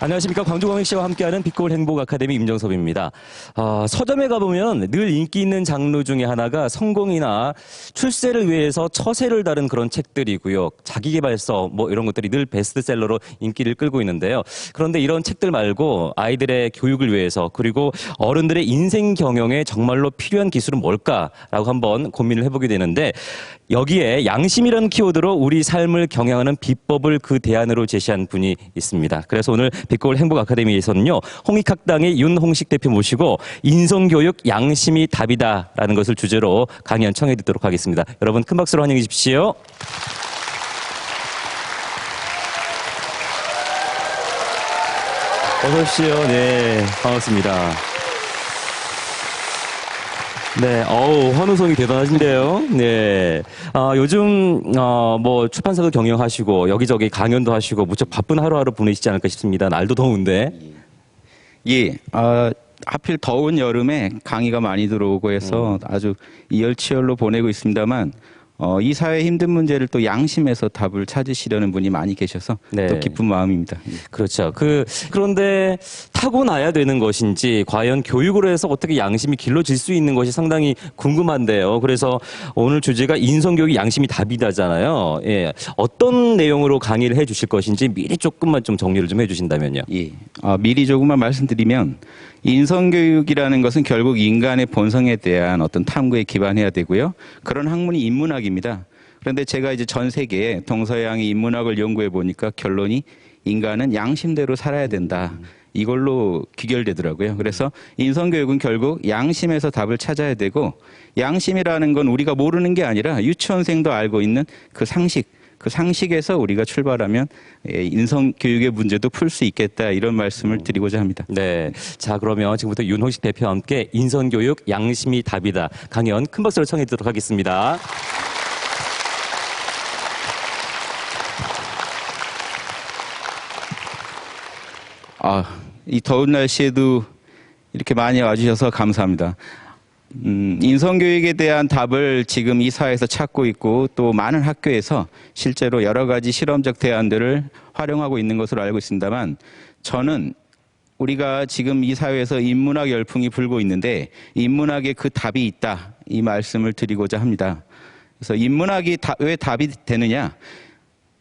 안녕하십니까. 광주광역 씨와 함께하는 빛고울 행복 아카데미 임정섭입니다. 서점에 가보면 늘 인기 있는 장르 중에 하나가 성공이나 출세를 위해서 처세를 다룬 그런 책들이고요. 자기계발서 뭐 이런 것들이 늘 베스트셀러로 인기를 끌고 있는데요. 그런데 이런 책들 말고 아이들의 교육을 위해서 그리고 어른들의 인생 경영에 정말로 필요한 기술은 뭘까라고 한번 고민을 해보게 되는데 여기에 양심이라는 키워드로 우리 삶을 경영하는 비법을 그 대안으로 제시한 분이 있습니다. 그래서 오늘 빛고울 행복 아카데미에서는요, 홍익학당의 윤홍식 대표 모시고 인성교육 양심이 답이다라는 것을 주제로 강연 청해 듣도록 하겠습니다. 여러분 큰 박수로 환영해 주십시오. 어서 오십시오. 네, 반갑습니다. 네, 환호성이 대단하신데요. 네. 요즘, 뭐, 출판사도 경영하시고, 여기저기 강연도 하시고, 무척 바쁜 하루하루 보내시지 않을까 싶습니다. 날도 더운데. 예, 하필 더운 여름에 강의가 많이 들어오고 해서 아주 이열치열로 보내고 있습니다만, 이 사회의 힘든 문제를 또 양심에서 답을 찾으시려는 분이 많이 계셔서 네. 또 기쁜 마음입니다. 그렇죠. 그런데 타고나야 되는 것인지, 과연 교육으로 해서 어떻게 양심이 길러질 수 있는 것이 상당히 궁금한데요. 그래서 오늘 주제가 인성교육이 양심이 답이다잖아요. 예. 어떤 내용으로 강의를 해 주실 것인지 미리 조금만 좀 정리를 좀 해 주신다면요. 예, 미리 조금만 말씀드리면, 인성교육이라는 것은 결국 인간의 본성에 대한 어떤 탐구에 기반해야 되고요. 그런 학문이 인문학입니다. 그런데 제가 이제 전 세계에 동서양의 인문학을 연구해 보니까 결론이 인간은 양심대로 살아야 된다. 이걸로 귀결되더라고요. 그래서 인성교육은 결국 양심에서 답을 찾아야 되고, 양심이라는 건 우리가 모르는 게 아니라 유치원생도 알고 있는 그 상식, 그 상식에서 우리가 출발하면 인성교육의 문제도 풀 수 있겠다, 이런 말씀을 드리고자 합니다. 네. 자, 그러면 지금부터 윤홍식 대표와 함께 인성교육 양심이 답이다 강연 큰 박수로 청해 듣도록 하겠습니다. 이 더운 날씨에도 이렇게 많이 와주셔서 감사합니다. 인성교육에 대한 답을 지금 이 사회에서 찾고 있고, 또 많은 학교에서 실제로 여러 가지 실험적 대안들을 활용하고 있는 것으로 알고 있습니다만, 저는 우리가 지금 이 사회에서 인문학 열풍이 불고 있는데 인문학에 그 답이 있다, 이 말씀을 드리고자 합니다. 그래서 인문학이 왜 답이 되느냐?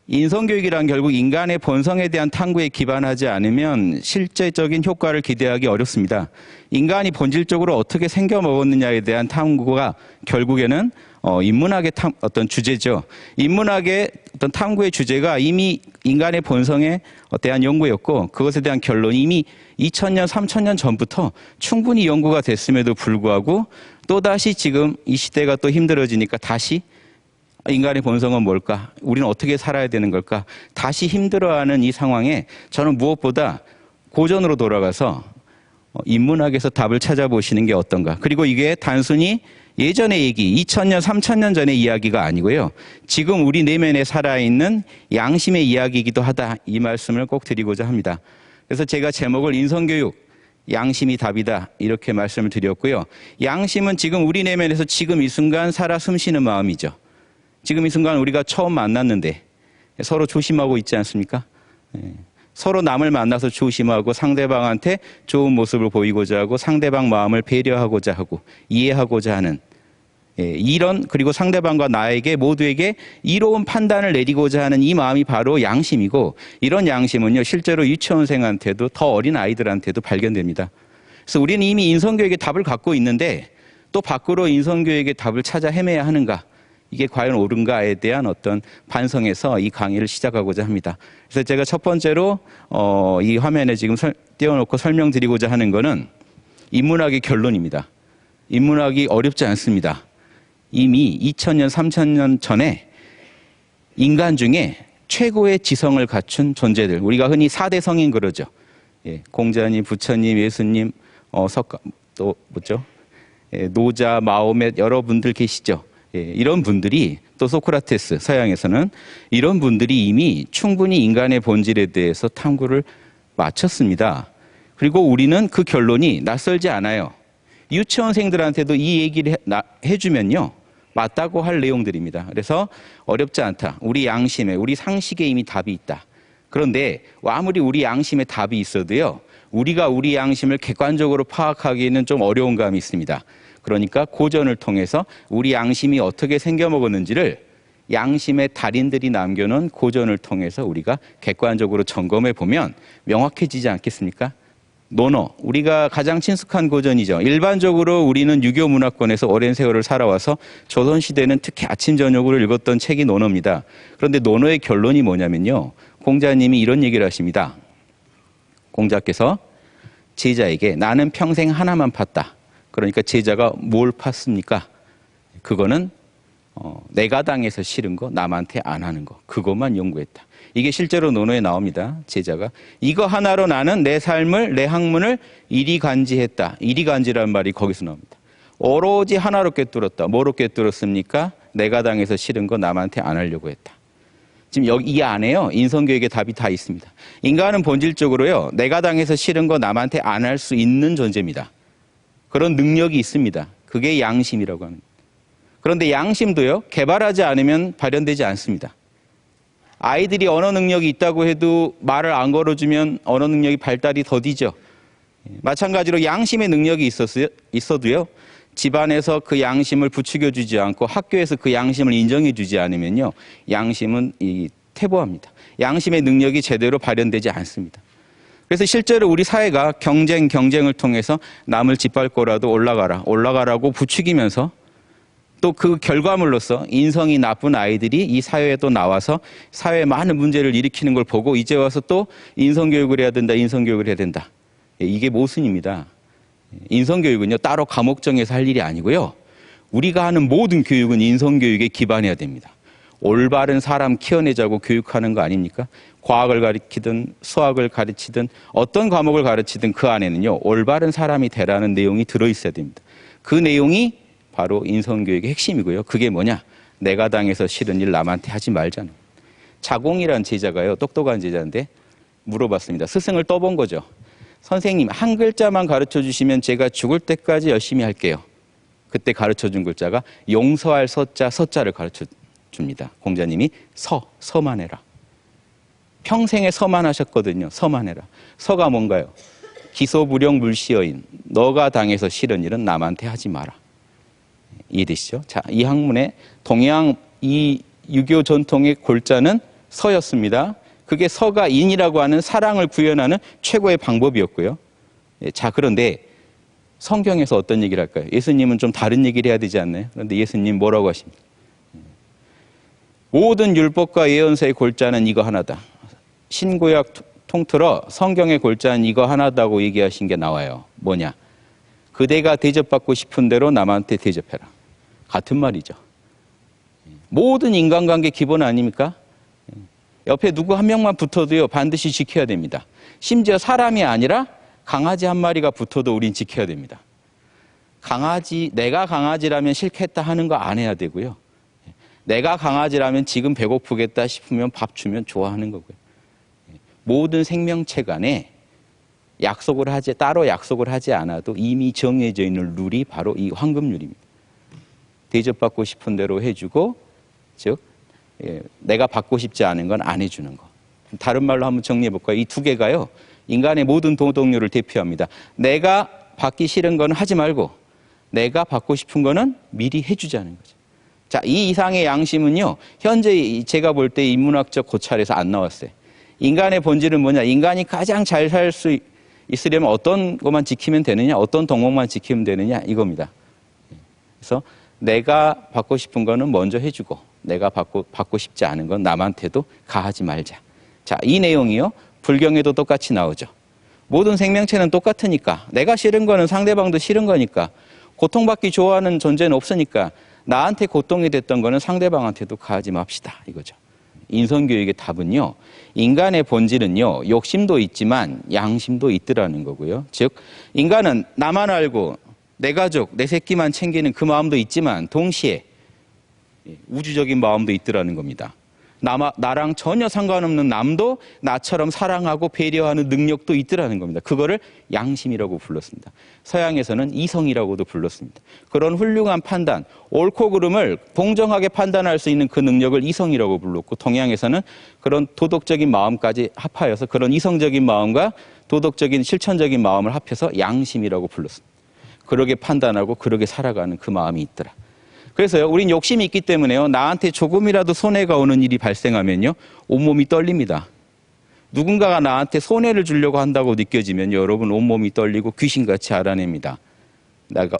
인성교육이란 결국 인간의 본성에 대한 탐구에 기반하지 않으면 실제적인 효과를 기대하기 어렵습니다. 인간이 본질적으로 어떻게 생겨 먹었느냐에 대한 탐구가 결국에는 인문학의 어떤 주제죠. 인문학의 어떤 탐구의 주제가 이미 인간의 본성에 대한 연구였고, 그것에 대한 결론이 이미 2000년, 3000년 전부터 충분히 연구가 됐음에도 불구하고 또다시 지금 이 시대가 또 힘들어지니까 다시 인간의 본성은 뭘까? 우리는 어떻게 살아야 되는 걸까? 다시 힘들어하는 이 상황에 저는 무엇보다 고전으로 돌아가서 인문학에서 답을 찾아보시는 게 어떤가? 그리고 이게 단순히 예전의 얘기, 2000년, 3000년 전의 이야기가 아니고요. 지금 우리 내면에 살아있는 양심의 이야기이기도 하다, 이 말씀을 꼭 드리고자 합니다. 그래서 제가 제목을 인성교육, 양심이 답이다, 이렇게 말씀을 드렸고요. 양심은 지금 우리 내면에서 지금 이 순간 살아 숨쉬는 마음이죠. 지금 이 순간 우리가 처음 만났는데 서로 조심하고 있지 않습니까? 서로 남을 만나서 조심하고 상대방한테 좋은 모습을 보이고자 하고 상대방 마음을 배려하고자 하고 이해하고자 하는, 이런, 그리고 상대방과 나에게 모두에게 이로운 판단을 내리고자 하는 이 마음이 바로 양심이고, 이런 양심은요 실제로 유치원생한테도 더 어린 아이들한테도 발견됩니다. 그래서 우리는 이미 인성교육의 답을 갖고 있는데 또 밖으로 인성교육의 답을 찾아 헤매야 하는가? 이게 과연 옳은가에 대한 어떤 반성에서 이 강의를 시작하고자 합니다. 그래서 제가 첫 번째로 이 화면에 지금 띄워놓고 설명드리고자 하는 것은 인문학의 결론입니다. 인문학이 어렵지 않습니다. 이미 2000년, 3000년 전에 인간 중에 최고의 지성을 갖춘 존재들, 우리가 흔히 4대 성인 그러죠. 공자님, 부처님, 예수님, 또 뭐죠? 노자, 마호멧, 여러분들 계시죠. 이런 분들이, 또 소크라테스, 서양에서는 이런 분들이 이미 충분히 인간의 본질에 대해서 탐구를 마쳤습니다. 그리고 우리는 그 결론이 낯설지 않아요. 유치원생들한테도 이 얘기를 해주면요 맞다고 할 내용들입니다. 그래서 어렵지 않다. 우리 양심에, 우리 상식에 이미 답이 있다. 그런데 아무리 우리 양심에 답이 있어도요, 우리가 우리 양심을 객관적으로 파악하기에는 좀 어려운 감이 있습니다. 그러니까 고전을 통해서 우리 양심이 어떻게 생겨먹었는지를 양심의 달인들이 남겨놓은 고전을 통해서 우리가 객관적으로 점검해 보면 명확해지지 않겠습니까? 논어, 우리가 가장 친숙한 고전이죠. 일반적으로 우리는 유교 문화권에서 오랜 세월을 살아와서 조선시대는 특히 아침 저녁으로 읽었던 책이 논어입니다. 그런데 논어의 결론이 뭐냐면요, 공자님이 이런 얘기를 하십니다. 공자께서 제자에게 나는 평생 하나만 팠다. 그러니까 제자가 뭘 팠습니까? 그거는 내가 당해서 싫은 거, 남한테 안 하는 거, 그것만 연구했다. 이게 실제로 논어에 나옵니다. 제자가 이거 하나로 나는 내 삶을, 내 학문을 이리간지했다. 이리간지라는 말이 거기서 나옵니다. 오로지 하나로 꿰뚫었다. 뭐로 꿰뚫었습니까? 내가 당해서 싫은 거 남한테 안 하려고 했다. 지금 여기 이 안에요, 인성교육의 답이 다 있습니다. 인간은 본질적으로요, 내가 당해서 싫은 거 남한테 안 할 수 있는 존재입니다. 그런 능력이 있습니다. 그게 양심이라고 합니다. 그런데 양심도요, 개발하지 않으면 발현되지 않습니다. 아이들이 언어 능력이 있다고 해도 말을 안 걸어주면 언어 능력이 발달이 더디죠. 마찬가지로 양심의 능력이 있어도요, 집안에서 그 양심을 부추겨주지 않고 학교에서 그 양심을 인정해주지 않으면요, 양심은 퇴보합니다. 양심의 능력이 제대로 발현되지 않습니다. 그래서 실제로 우리 사회가 경쟁을 통해서 남을 짓밟고라도 올라가라고 부추기면서 또 그 결과물로서 인성이 나쁜 아이들이 이 사회에 또 나와서 사회에 많은 문제를 일으키는 걸 보고 이제 와서 또 인성교육을 해야 된다, 인성교육을 해야 된다. 이게 모순입니다. 인성교육은요, 따로 감옥 정에서 할 일이 아니고요, 우리가 하는 모든 교육은 인성교육에 기반해야 됩니다. 올바른 사람 키워내자고 교육하는 거 아닙니까? 과학을 가르치든 수학을 가르치든 어떤 과목을 가르치든 그 안에는요, 올바른 사람이 되라는 내용이 들어있어야 됩니다. 그 내용이 바로 인성교육의 핵심이고요. 그게 뭐냐? 내가 당해서 싫은 일 남한테 하지 말자는. 자공이라는 제자가요, 똑똑한 제자인데 물어봤습니다. 스승을 떠본 거죠. 선생님, 한 글자만 가르쳐 주시면 제가 죽을 때까지 열심히 할게요. 그때 가르쳐 준 글자가 용서할 서자를 가르쳐 줍니다. 공자님이 서만 해라. 평생에 서만 하셨거든요. 서만 해라. 서가 뭔가요? 기소불용 물시여인. 너가 당해서 싫은 일은 남한테 하지 마라. 이해되시죠? 자, 이 학문의 동양 이 유교 전통의 골자는 서였습니다. 그게 서가 인이라고 하는 사랑을 구현하는 최고의 방법이었고요. 자, 그런데 성경에서 어떤 얘기를 할까요? 예수님은 좀 다른 얘기를 해야 되지 않나요? 그런데 예수님 뭐라고 하십니까? 모든 율법과 예언서의 골자는 이거 하나다. 신구약 통틀어 성경의 골자는 이거 하나다고 얘기하신 게 나와요. 뭐냐? 그대가 대접받고 싶은 대로 남한테 대접해라. 같은 말이죠. 모든 인간관계 기본 아닙니까? 옆에 누구 한 명만 붙어도요, 반드시 지켜야 됩니다. 심지어 사람이 아니라 강아지 한 마리가 붙어도 우린 지켜야 됩니다. 내가 강아지라면 싫겠다 하는 거 안 해야 되고요. 내가 강아지라면 지금 배고프겠다 싶으면 밥 주면 좋아하는 거고요. 모든 생명체 간에 따로 약속을 하지 않아도 이미 정해져 있는 룰이 바로 이 황금률입니다. 대접받고 싶은 대로 해주고, 즉 내가 받고 싶지 않은 건 안 해주는 거. 다른 말로 한번 정리해 볼까요? 이 두 개가요, 인간의 모든 도덕률을 대표합니다. 내가 받기 싫은 건 하지 말고 내가 받고 싶은 거는 미리 해주자는 거죠. 자, 이 이상의 양심은요, 현재 제가 볼 때 인문학적 고찰에서 안 나왔어요. 인간의 본질은 뭐냐? 인간이 가장 잘 살 수 있으려면 어떤 것만 지키면 되느냐? 어떤 덕목만 지키면 되느냐? 이겁니다. 그래서 내가 받고 싶은 거는 먼저 해주고 내가 받고 싶지 않은 건 남한테도 가하지 말자. 자, 이 내용이요, 불경에도 똑같이 나오죠. 모든 생명체는 똑같으니까, 내가 싫은 거는 상대방도 싫은 거니까, 고통받기 좋아하는 존재는 없으니까 나한테 고통이 됐던 거는 상대방한테도 가하지 맙시다, 이거죠. 인성교육의 답은요, 인간의 본질은요, 욕심도 있지만 양심도 있더라는 거고요. 즉, 인간은 나만 알고 내 가족, 내 새끼만 챙기는 그 마음도 있지만 동시에 우주적인 마음도 있더라는 겁니다. 나랑 전혀 상관없는 남도 나처럼 사랑하고 배려하는 능력도 있더라는 겁니다. 그거를 양심이라고 불렀습니다. 서양에서는 이성이라고도 불렀습니다. 그런 훌륭한 판단, 옳고 그름을 공정하게 판단할 수 있는 그 능력을 이성이라고 불렀고, 동양에서는 그런 도덕적인 마음까지 합하여서 그런 이성적인 마음과 도덕적인 실천적인 마음을 합해서 양심이라고 불렀습니다. 그러게 판단하고 그러게 살아가는 그 마음이 있더라. 그래서요, 우린 욕심이 있기 때문에요, 나한테 조금이라도 손해가 오는 일이 발생하면요, 온몸이 떨립니다. 누군가가 나한테 손해를 주려고 한다고 느껴지면 여러분 온몸이 떨리고 귀신같이 알아냅니다.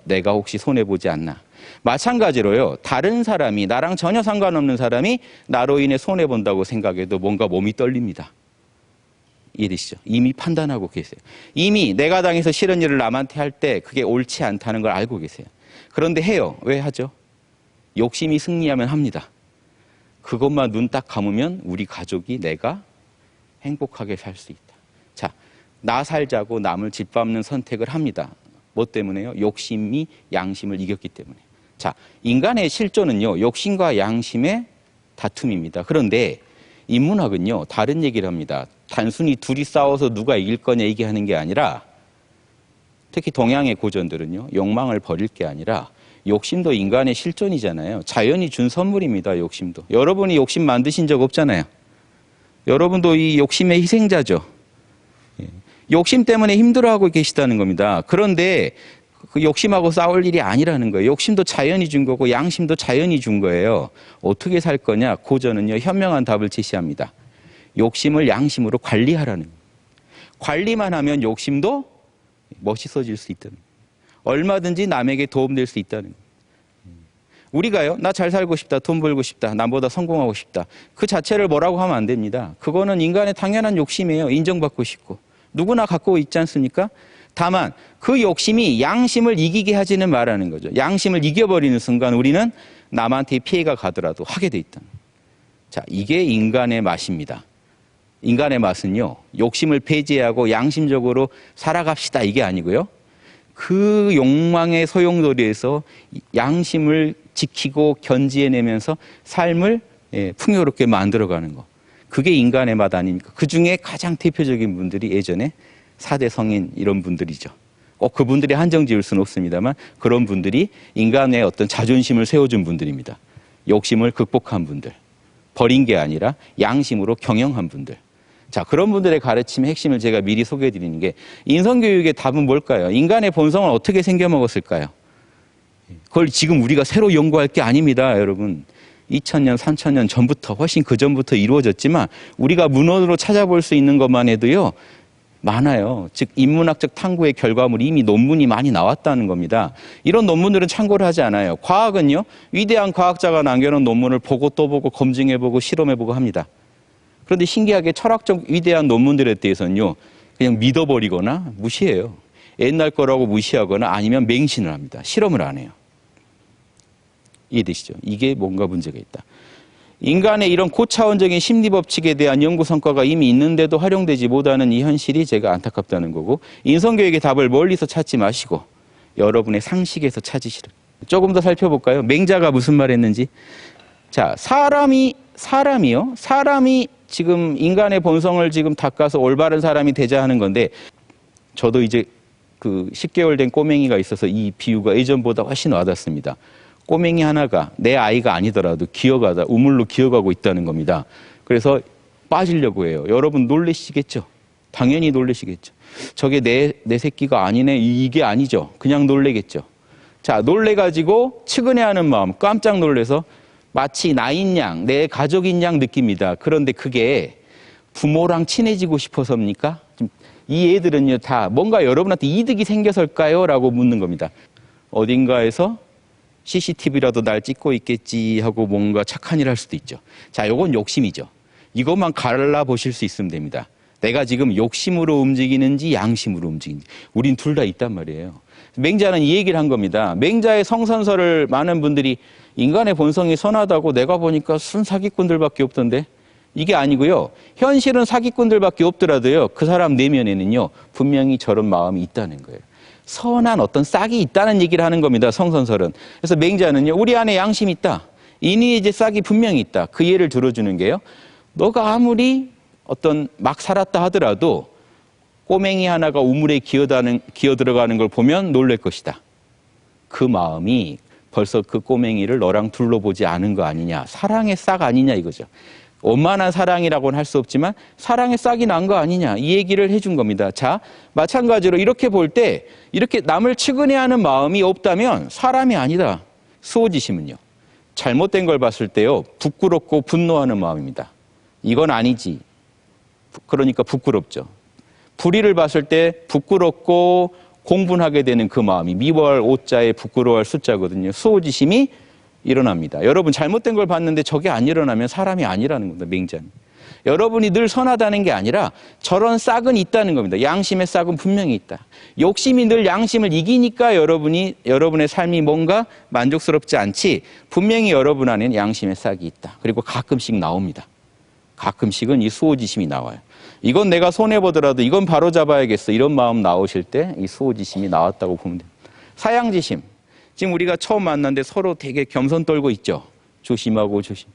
내가 혹시 손해보지 않나. 마찬가지로요, 다른 사람이, 나랑 전혀 상관없는 사람이 나로 인해 손해본다고 생각해도 뭔가 몸이 떨립니다. 이해되시죠? 이미 판단하고 계세요. 이미 내가 당해서 싫은 일을 남한테 할 때 그게 옳지 않다는 걸 알고 계세요. 그런데 해요. 왜 하죠? 욕심이 승리하면 합니다. 그것만 눈 딱 감으면 우리 가족이, 내가 행복하게 살 수 있다. 자, 나 살자고 남을 짓밟는 선택을 합니다. 뭐 때문에요? 욕심이 양심을 이겼기 때문에. 자, 인간의 실존은요, 욕심과 양심의 다툼입니다. 그런데 인문학은요, 다른 얘기를 합니다. 단순히 둘이 싸워서 누가 이길 거냐 얘기하는 게 아니라, 특히 동양의 고전들은요, 욕망을 버릴 게 아니라 욕심도 인간의 실존이잖아요. 자연이 준 선물입니다, 욕심도. 여러분이 욕심 만드신 적 없잖아요. 여러분도 이 욕심의 희생자죠. 욕심 때문에 힘들어하고 계시다는 겁니다. 그런데 그 욕심하고 싸울 일이 아니라는 거예요. 욕심도 자연이 준 거고 양심도 자연이 준 거예요. 어떻게 살 거냐? 고전은요, 현명한 답을 제시합니다. 욕심을 양심으로 관리하라는 거예요. 관리만 하면 욕심도 멋있어질 수 있다는 거예요. 얼마든지 남에게 도움될 수 있다는 거예요. 우리가요, 나 잘 살고 싶다, 돈 벌고 싶다, 남보다 성공하고 싶다, 그 자체를 뭐라고 하면 안 됩니다. 그거는 인간의 당연한 욕심이에요. 인정받고 싶고. 누구나 갖고 있지 않습니까? 다만 그 욕심이 양심을 이기게 하지는 말라는 거죠. 양심을 이겨버리는 순간 우리는 남한테 피해가 가더라도 하게 돼 있다. 자, 이게 인간의 맛입니다. 인간의 맛은요, 욕심을 배제하고 양심적으로 살아갑시다, 이게 아니고요, 그 욕망의 소용돌이에서 양심을 지키고 견지해내면서 삶을 풍요롭게 만들어가는 거. 그게 인간의 맛 아닙니까? 그 중에 가장 대표적인 분들이 예전에 4대 성인 이런 분들이죠. 꼭 그분들이 한정 지을 수는 없습니다만 그런 분들이 인간의 어떤 자존심을 세워준 분들입니다. 욕심을 극복한 분들. 버린 게 아니라 양심으로 경영한 분들. 자, 그런 분들의 가르침의 핵심을 제가 미리 소개해드리는 게, 인성교육의 답은 뭘까요? 인간의 본성을 어떻게 생겨먹었을까요? 그걸 지금 우리가 새로 연구할 게 아닙니다, 여러분. 2000년, 3000년 전부터, 훨씬 그 전부터 이루어졌지만 우리가 문헌으로 찾아볼 수 있는 것만 해도요, 많아요. 즉 인문학적 탐구의 결과물이 이미 논문이 많이 나왔다는 겁니다. 이런 논문들은 참고를 하지 않아요. 과학은요, 위대한 과학자가 남겨놓은 논문을 보고 또 보고 검증해보고 실험해보고 합니다. 그런데 신기하게 철학적 위대한 논문들에 대해서는요, 그냥 믿어버리거나 무시해요. 옛날 거라고 무시하거나 아니면 맹신을 합니다. 실험을 안 해요. 이해되시죠? 이게 뭔가 문제가 있다. 인간의 이런 고차원적인 심리법칙에 대한 연구 성과가 이미 있는데도 활용되지 못하는 이 현실이 제가 안타깝다는 거고, 인성교육의 답을 멀리서 찾지 마시고 여러분의 상식에서 찾으시라. 조금 더 살펴볼까요? 맹자가 무슨 말 했는지. 자, 사람이 지금 인간의 본성을 지금 닦아서 올바른 사람이 되자 하는 건데, 저도 이제 그 10개월 된 꼬맹이가 있어서 이 비유가 예전보다 훨씬 와닿습니다. 꼬맹이 하나가 내 아이가 아니더라도 기어가다 우물로 기어가고 있다는 겁니다. 그래서 빠지려고 해요. 여러분 놀라시겠죠? 당연히 놀라시겠죠. 저게 내 새끼가 아니네, 이게 아니죠. 그냥 놀래겠죠. 자, 놀래가지고 측은해하는 마음, 깜짝 놀래서 마치 나인 양, 내 가족인 양 느낍니다. 그런데 그게 부모랑 친해지고 싶어서입니까? 이 애들은요, 다 뭔가 여러분한테 이득이 생겨서일까요? 라고 묻는 겁니다. 어딘가에서 CCTV라도 날 찍고 있겠지 하고 뭔가 착한 일 할 수도 있죠. 자, 요건 욕심이죠. 이것만 갈라보실 수 있으면 됩니다. 내가 지금 욕심으로 움직이는지 양심으로 움직이는지. 우린 둘 다 있단 말이에요. 맹자는 이 얘기를 한 겁니다. 맹자의 성선설을 많은 분들이 인간의 본성이 선하다고, 내가 보니까 순 사기꾼들밖에 없던데, 이게 아니고요. 현실은 사기꾼들밖에 없더라도요, 그 사람 내면에는요, 분명히 저런 마음이 있다는 거예요. 선한 어떤 싹이 있다는 얘기를 하는 겁니다, 성선설은. 그래서 맹자는요, 우리 안에 양심이 있다. 인위의 이제 싹이 분명히 있다. 그 예를 들어주는 게요. 너가 아무리 어떤 막 살았다 하더라도 꼬맹이 하나가 우물에 기어 들어가는 걸 보면 놀랄 것이다. 그 마음이 벌써 그 꼬맹이를 너랑 둘러보지 않은 거 아니냐. 사랑의 싹 아니냐 이거죠. 원만한 사랑이라고는 할 수 없지만 사랑의 싹이 난 거 아니냐. 이 얘기를 해준 겁니다. 자, 마찬가지로 이렇게 볼 때 이렇게 남을 측은해하는 마음이 없다면 사람이 아니다. 수호지심은요. 잘못된 걸 봤을 때요. 부끄럽고 분노하는 마음입니다. 이건 아니지. 그러니까 부끄럽죠. 불의를 봤을 때 부끄럽고 공분하게 되는 그 마음이 미워할 오자에 부끄러워할 숫자거든요. 수호지심이 일어납니다. 여러분 잘못된 걸 봤는데 저게 안 일어나면 사람이 아니라는 겁니다. 맹자는. 여러분이 늘 선하다는 게 아니라 저런 싹은 있다는 겁니다. 양심의 싹은 분명히 있다. 욕심이 늘 양심을 이기니까 여러분의 삶이 뭔가 만족스럽지 않지 분명히 여러분 안에는 양심의 싹이 있다. 그리고 가끔씩 나옵니다. 가끔씩은 이 수호지심이 나와요. 이건 내가 손해보더라도 이건 바로 잡아야겠어. 이런 마음 나오실 때 이 수호지심이 나왔다고 보면 됩니다. 사양지심. 지금 우리가 처음 만났는데 서로 되게 겸손 떨고 있죠. 조심하고 조심.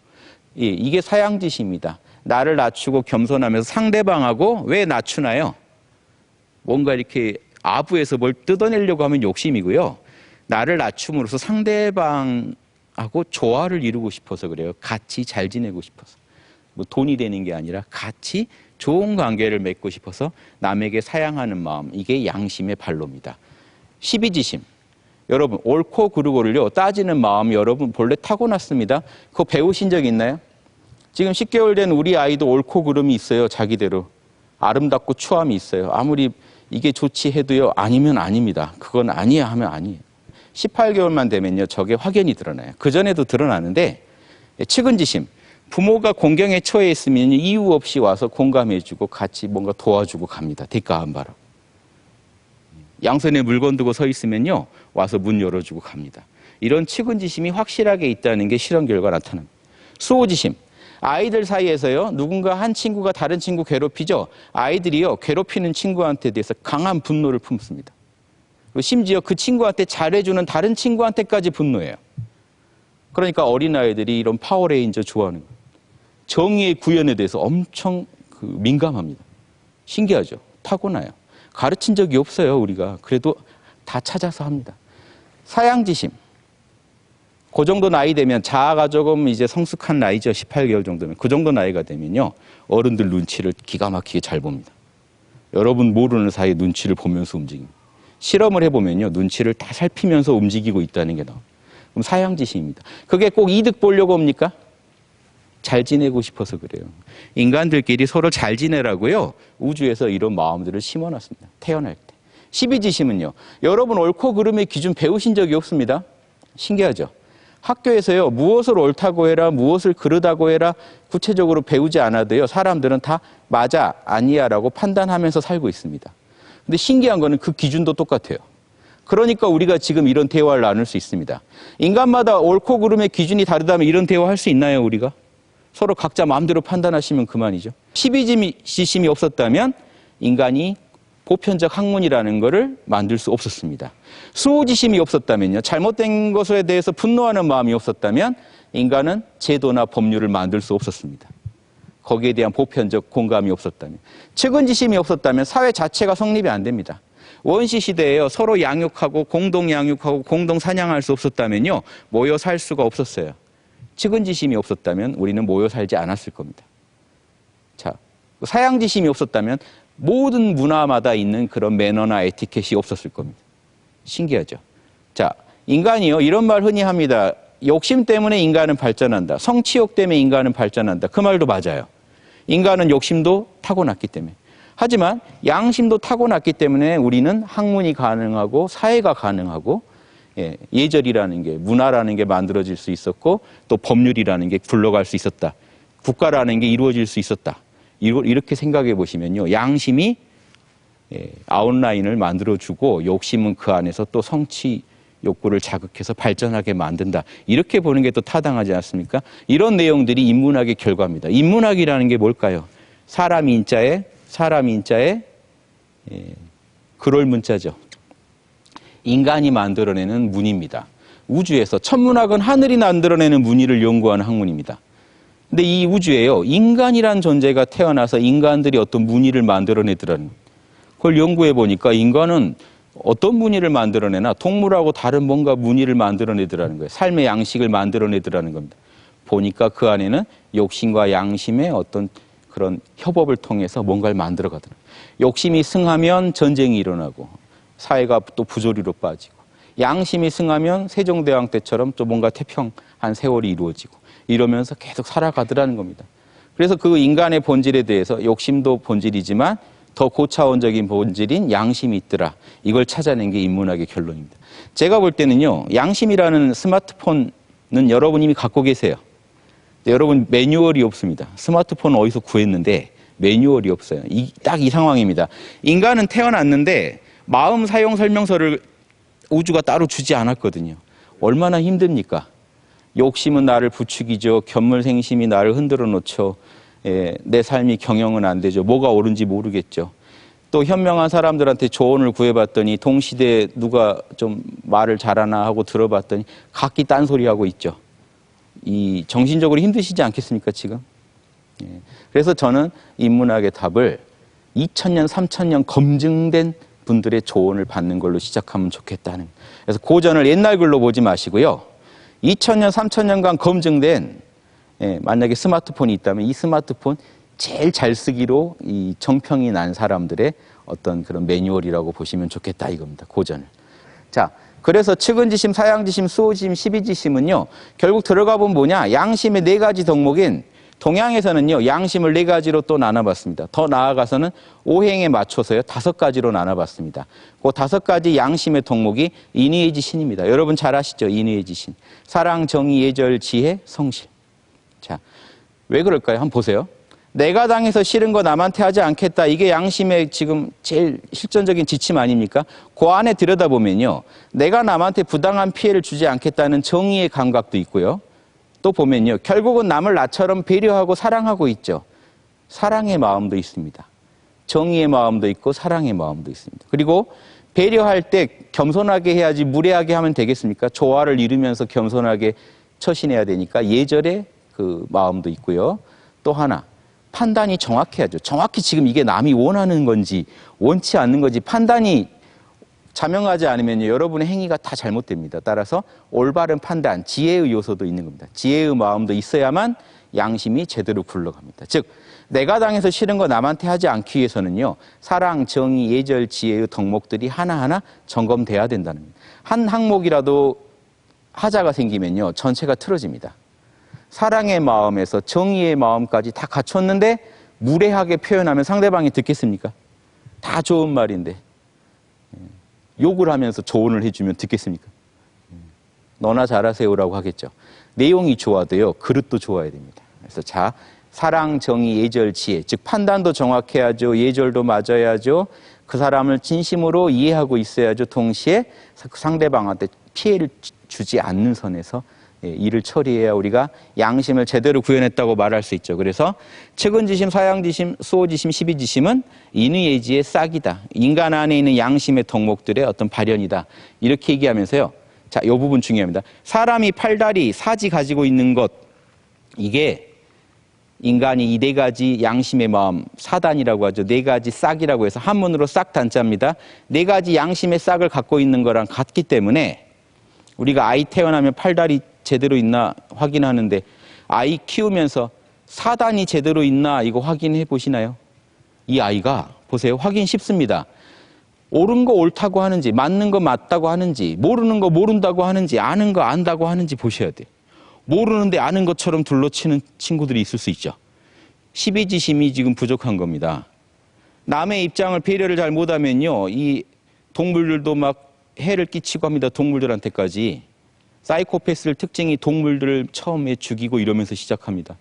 예, 이게 사양지심입니다. 나를 낮추고 겸손하면서 상대방하고 왜 낮추나요? 뭔가 이렇게 아부에서 뭘 뜯어내려고 하면 욕심이고요. 나를 낮춤으로써 상대방하고 조화를 이루고 싶어서 그래요. 같이 잘 지내고 싶어서. 뭐 돈이 되는 게 아니라 같이 좋은 관계를 맺고 싶어서 남에게 사양하는 마음. 이게 양심의 발로입니다. 시비지심. 여러분 옳고 그르고를요 따지는 마음이 여러분 본래 타고났습니다. 그거 배우신 적 있나요? 지금 10개월 된 우리 아이도 옳고 그름이 있어요. 자기대로. 아름답고 추함이 있어요. 아무리 이게 좋지 해도요 아니면 아닙니다. 그건 아니야 하면 아니에요. 18개월만 되면요 저게 확연히 드러나요. 그전에도 드러나는데 측은지심. 부모가 공경에 처해 있으면 이유 없이 와서 공감해주고 같이 뭔가 도와주고 갑니다. 대가 안 바라고. 양손에 물건 두고 서 있으면요 와서 문 열어주고 갑니다. 이런 측은지심이 확실하게 있다는 게 실험 결과 나타납니다. 수호지심. 아이들 사이에서요 누군가 한 친구가 다른 친구 괴롭히죠. 아이들이요 괴롭히는 친구한테 대해서 강한 분노를 품습니다. 그리고 심지어 그 친구한테 잘해주는 다른 친구한테까지 분노해요. 그러니까 어린아이들이 이런 파워레인저 좋아하는 거예요. 정의의 구현에 대해서 엄청 민감합니다. 신기하죠. 타고나요. 가르친 적이 없어요 우리가. 그래도 다 찾아서 합니다. 사양지심. 그 정도 나이 되면 자아가 조금 이제 성숙한 나이죠. 18개월 정도면. 그 정도 나이가 되면요 어른들 눈치를 기가 막히게 잘 봅니다. 여러분 모르는 사이에 눈치를 보면서 움직입니다. 실험을 해보면요 눈치를 다 살피면서 움직이고 있다는 게 나옵니다. 그럼 사양지심입니다. 그게 꼭 이득 보려고 합니까? 잘 지내고 싶어서 그래요. 인간들끼리 서로 잘 지내라고요. 우주에서 이런 마음들을 심어놨습니다. 태어날 때. 시비지심은요. 여러분 옳고 그름의 기준 배우신 적이 없습니다. 신기하죠. 학교에서요. 무엇을 옳다고 해라. 무엇을 그르다고 해라. 구체적으로 배우지 않아도요. 사람들은 다 맞아 아니야 라고 판단하면서 살고 있습니다. 근데 신기한 거는 그 기준도 똑같아요. 그러니까 우리가 지금 이런 대화를 나눌 수 있습니다. 인간마다 옳고 그름의 기준이 다르다면 이런 대화 할 수 있나요 우리가? 서로 각자 마음대로 판단하시면 그만이죠. 시비지심이 없었다면 인간이 보편적 학문이라는 것을 만들 수 없었습니다. 수호지심이 없었다면요. 잘못된 것에 대해서 분노하는 마음이 없었다면 인간은 제도나 법률을 만들 수 없었습니다. 거기에 대한 보편적 공감이 없었다면. 측은지심이 없었다면 사회 자체가 성립이 안 됩니다. 원시 시대에요. 서로 양육하고 공동 양육하고 공동 사냥할 수 없었다면요. 모여 살 수가 없었어요. 측은지심이 없었다면 우리는 모여 살지 않았을 겁니다. 자, 사양지심이 없었다면 모든 문화마다 있는 그런 매너나 에티켓이 없었을 겁니다. 신기하죠? 자, 인간이요. 이런 말 흔히 합니다. 욕심 때문에 인간은 발전한다. 성취욕 때문에 인간은 발전한다. 그 말도 맞아요. 인간은 욕심도 타고났기 때문에. 하지만 양심도 타고났기 때문에 우리는 학문이 가능하고 사회가 가능하고 예절이라는 게 문화라는 게 만들어질 수 있었고 또 법률이라는 게 굴러갈 수 있었다. 국가라는 게 이루어질 수 있었다. 이렇게 생각해 보시면요. 양심이 아웃라인을 만들어주고 욕심은 그 안에서 또 성취 욕구를 자극해서 발전하게 만든다. 이렇게 보는 게 또 타당하지 않습니까? 이런 내용들이 인문학의 결과입니다. 인문학이라는 게 뭘까요? 사람 인자에 그럴 문자죠. 인간이 만들어내는 문입니다. 우주에서 천문학은 하늘이 만들어내는 무늬를 연구하는 학문입니다. 근데 이 우주에요, 인간이란 존재가 태어나서 인간들이 어떤 무늬를 만들어내더라는, 그걸 연구해 보니까 인간은 어떤 무늬를 만들어내나 동물하고 다른 뭔가 무늬를 만들어내더라는 거예요. 삶의 양식을 만들어내더라는 겁니다. 보니까 그 안에는 욕심과 양심의 어떤 그런 협업을 통해서 뭔가를 만들어가더라고요. 욕심이 승하면 전쟁이 일어나고 사회가 또 부조리로 빠지고, 양심이 승하면 세종대왕 때처럼 또 뭔가 태평한 세월이 이루어지고, 이러면서 계속 살아가더라는 겁니다. 그래서 그 인간의 본질에 대해서 욕심도 본질이지만 더 고차원적인 본질인 양심이 있더라. 이걸 찾아낸 게 인문학의 결론입니다. 제가 볼 때는요, 양심이라는 스마트폰은 여러분 이미 갖고 계세요. 여러분 매뉴얼이 없습니다. 스마트폰 어디서 구했는데 매뉴얼이 없어요. 딱 이 상황입니다. 인간은 태어났는데 마음 사용 설명서를 우주가 따로 주지 않았거든요. 얼마나 힘듭니까? 욕심은 나를 부추기죠. 견물생심이 나를 흔들어 놓죠. 내 삶이 경영은 안 되죠. 뭐가 옳은지 모르겠죠. 또 현명한 사람들한테 조언을 구해봤더니 동시대에 누가 좀 말을 잘하나 하고 들어봤더니 각기 딴소리하고 있죠. 이 정신적으로 힘드시지 않겠습니까 지금? 그래서 저는 인문학의 답을 2000년, 3000년 검증된 분들의 조언을 받는 걸로 시작하면 좋겠다는. 그래서 고전을 옛날 글로 보지 마시고요. 2000년, 3000년간 검증된, 만약에 스마트폰이 있다면 이 스마트폰 제일 잘 쓰기로 이 정평이 난 사람들의 어떤 그런 매뉴얼이라고 보시면 좋겠다 이겁니다. 고전을. 자, 그래서 측은지심, 사양지심, 수호지심, 십이지심은요, 결국 들어가 보면 뭐냐? 양심의 4가지 덕목인, 동양에서는요, 양심을 4가지로 또 나눠봤습니다. 더 나아가서는 오행에 맞춰서요, 5가지로 나눠봤습니다. 그 5가지 양심의 덕목이 인의지신입니다. 여러분 잘 아시죠? 인의지신. 사랑, 정의, 예절, 지혜, 성실. 자, 왜 그럴까요? 한번 보세요. 내가 당해서 싫은 거 남한테 하지 않겠다. 이게 양심의 지금 제일 실전적인 지침 아닙니까? 그 안에 들여다보면요, 내가 남한테 부당한 피해를 주지 않겠다는 정의의 감각도 있고요. 또 보면요, 결국은 남을 나처럼 배려하고 사랑하고 있죠. 사랑의 마음도 있습니다. 정의의 마음도 있고 사랑의 마음도 있습니다. 그리고 배려할 때 겸손하게 해야지 무례하게 하면 되겠습니까? 조화를 이루면서 겸손하게 처신해야 되니까 예절의 그 마음도 있고요. 또 하나, 판단이 정확해야죠. 정확히 지금 이게 남이 원하는 건지 원치 않는 건지 판단이 자명하지 않으면 여러분의 행위가 다 잘못됩니다. 따라서 올바른 판단, 지혜의 요소도 있는 겁니다. 지혜의 마음도 있어야만 양심이 제대로 굴러갑니다. 즉, 내가 당해서 싫은 거 남한테 하지 않기 위해서는요, 사랑, 정의, 예절, 지혜의 덕목들이 하나하나 점검돼야 된다는 겁니다. 한 항목이라도 하자가 생기면요, 전체가 틀어집니다. 사랑의 마음에서 정의의 마음까지 다 갖췄는데 무례하게 표현하면 상대방이 듣겠습니까? 다 좋은 말인데 욕을 하면서 조언을 해주면 듣겠습니까? 너나 잘하세요라고 하겠죠. 내용이 좋아도요, 그릇도 좋아야 됩니다. 그래서 자, 사랑, 정의, 예절, 지혜, 즉 판단도 정확해야죠. 예절도 맞아야죠. 그 사람을 진심으로 이해하고 있어야죠. 동시에 상대방한테 피해를 주지 않는 선에서 일을 처리해야 우리가 양심을 제대로 구현했다고 말할 수 있죠. 그래서 측은지심, 사양지심, 수호지심, 십이지심은 인의예지의 싹이다. 인간 안에 있는 양심의 덕목들의 어떤 발현이다. 이렇게 얘기하면서요. 자, 이 부분 중요합니다. 사람이 팔다리, 사지 가지고 있는 것, 이게 인간이 이 4가지 양심의 마음, 사단이라고 하죠. 4가지 싹이라고 해서 한문으로 싹 단자입니다. 4가지 양심의 싹을 갖고 있는 거랑 같기 때문에 우리가 아이 태어나면 팔다리 제대로 있나 확인하는데 아이 키우면서 사단이 제대로 있나 이거 확인해 보시나요? 이 아이가 보세요. 확인 쉽습니다. 옳은 거 옳다고 하는지, 맞는 거 맞다고 하는지, 모르는 거 모른다고 하는지, 아는 거 안다고 하는지 보셔야 돼요. 모르는데 아는 것처럼 둘러치는 친구들이 있을 수 있죠. 십이지심이 지금 부족한 겁니다. 남의 입장을 배려를 잘 못하면요, 이 동물들도 막 해를 끼치고 합니다. 동물들한테까지. 사이코패스를 특징이 동물들을 처음에 죽이고 이러면서 시작합니다.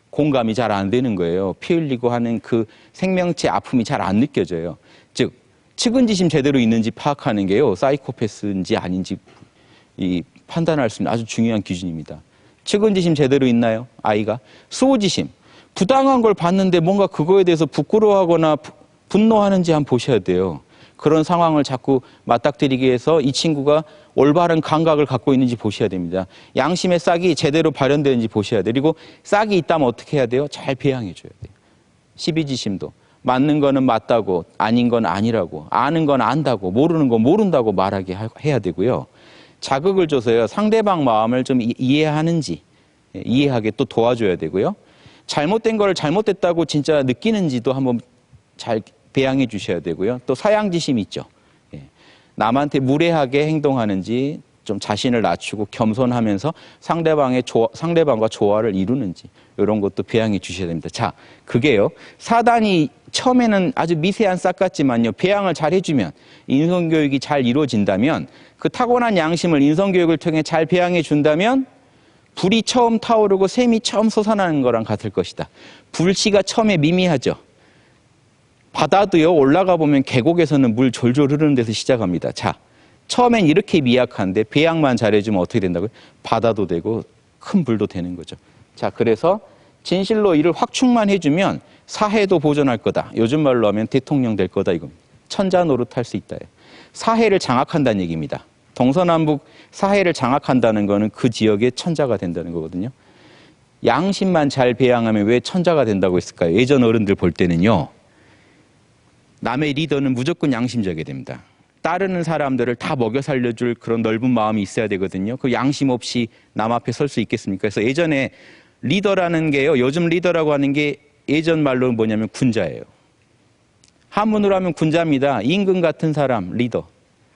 공감이 잘 안 되는 거예요. 피 흘리고 하는 그 생명체 아픔이 잘 안 느껴져요. 즉, 측은지심 제대로 있는지 파악하는 게요, 사이코패스인지 아닌지 이 판단할 수 있는 아주 중요한 기준입니다. 측은지심 제대로 있나요? 아이가. 수호지심. 부당한 걸 봤는데 뭔가 그거에 대해서 부끄러워하거나 분노하는지 한번 보셔야 돼요. 그런 상황을 자꾸 맞닥뜨리기 위해서 이 친구가 올바른 감각을 갖고 있는지 보셔야 됩니다. 양심의 싹이 제대로 발현되는지 보셔야 돼요. 그리고 싹이 있다면 어떻게 해야 돼요? 잘 배양해 줘야 돼요. 12지심도. 맞는 거는 맞다고, 아닌 건 아니라고, 아는 건 안다고, 모르는 건 모른다고 말하게 해야 되고요. 자극을 줘서요. 상대방 마음을 좀 이해하는지, 이해하게 또 도와줘야 되고요. 잘못된 걸 잘못됐다고 진짜 느끼는지도 한번 잘 배양해 주셔야 되고요. 또 사양지심이 있죠. 남한테 무례하게 행동하는지, 좀 자신을 낮추고 겸손하면서 상대방과 조화를 이루는지, 이런 것도 배양해 주셔야 됩니다. 자, 그게요. 사단이 처음에는 아주 미세한 싹 같지만요. 배양을 잘 해주면, 인성교육이 잘 이루어진다면, 그 타고난 양심을 인성교육을 통해 잘 배양해 준다면, 불이 처음 타오르고 샘이 처음 솟아나는 거랑 같을 것이다. 불씨가 처음에 미미하죠. 바다도요, 올라가 보면 계곡에서는 물 졸졸 흐르는 데서 시작합니다. 자, 처음엔 이렇게 미약한데 배양만 잘해주면 어떻게 된다고요? 바다도 되고 큰 불도 되는 거죠. 자, 그래서 진실로 이를 확충만 해주면 사해도 보존할 거다. 요즘 말로 하면 대통령 될 거다 이겁니다. 천자 노릇할 수 있다. 사해를 장악한다는 얘기입니다. 동서남북 사해를 장악한다는 거는 그 지역의 천자가 된다는 거거든요. 양심만 잘 배양하면 왜 천자가 된다고 했을까요? 예전 어른들 볼 때는요. 남의 리더는 무조건 양심적이어야 됩니다. 따르는 사람들을 다 먹여 살려줄 그런 넓은 마음이 있어야 되거든요. 그 양심 없이 남 앞에 설 수 있겠습니까? 그래서 예전에 리더라는 게요. 요즘 리더라고 하는 게 예전 말로는 뭐냐면 군자예요. 한문으로 하면 군자입니다. 임금 같은 사람 리더.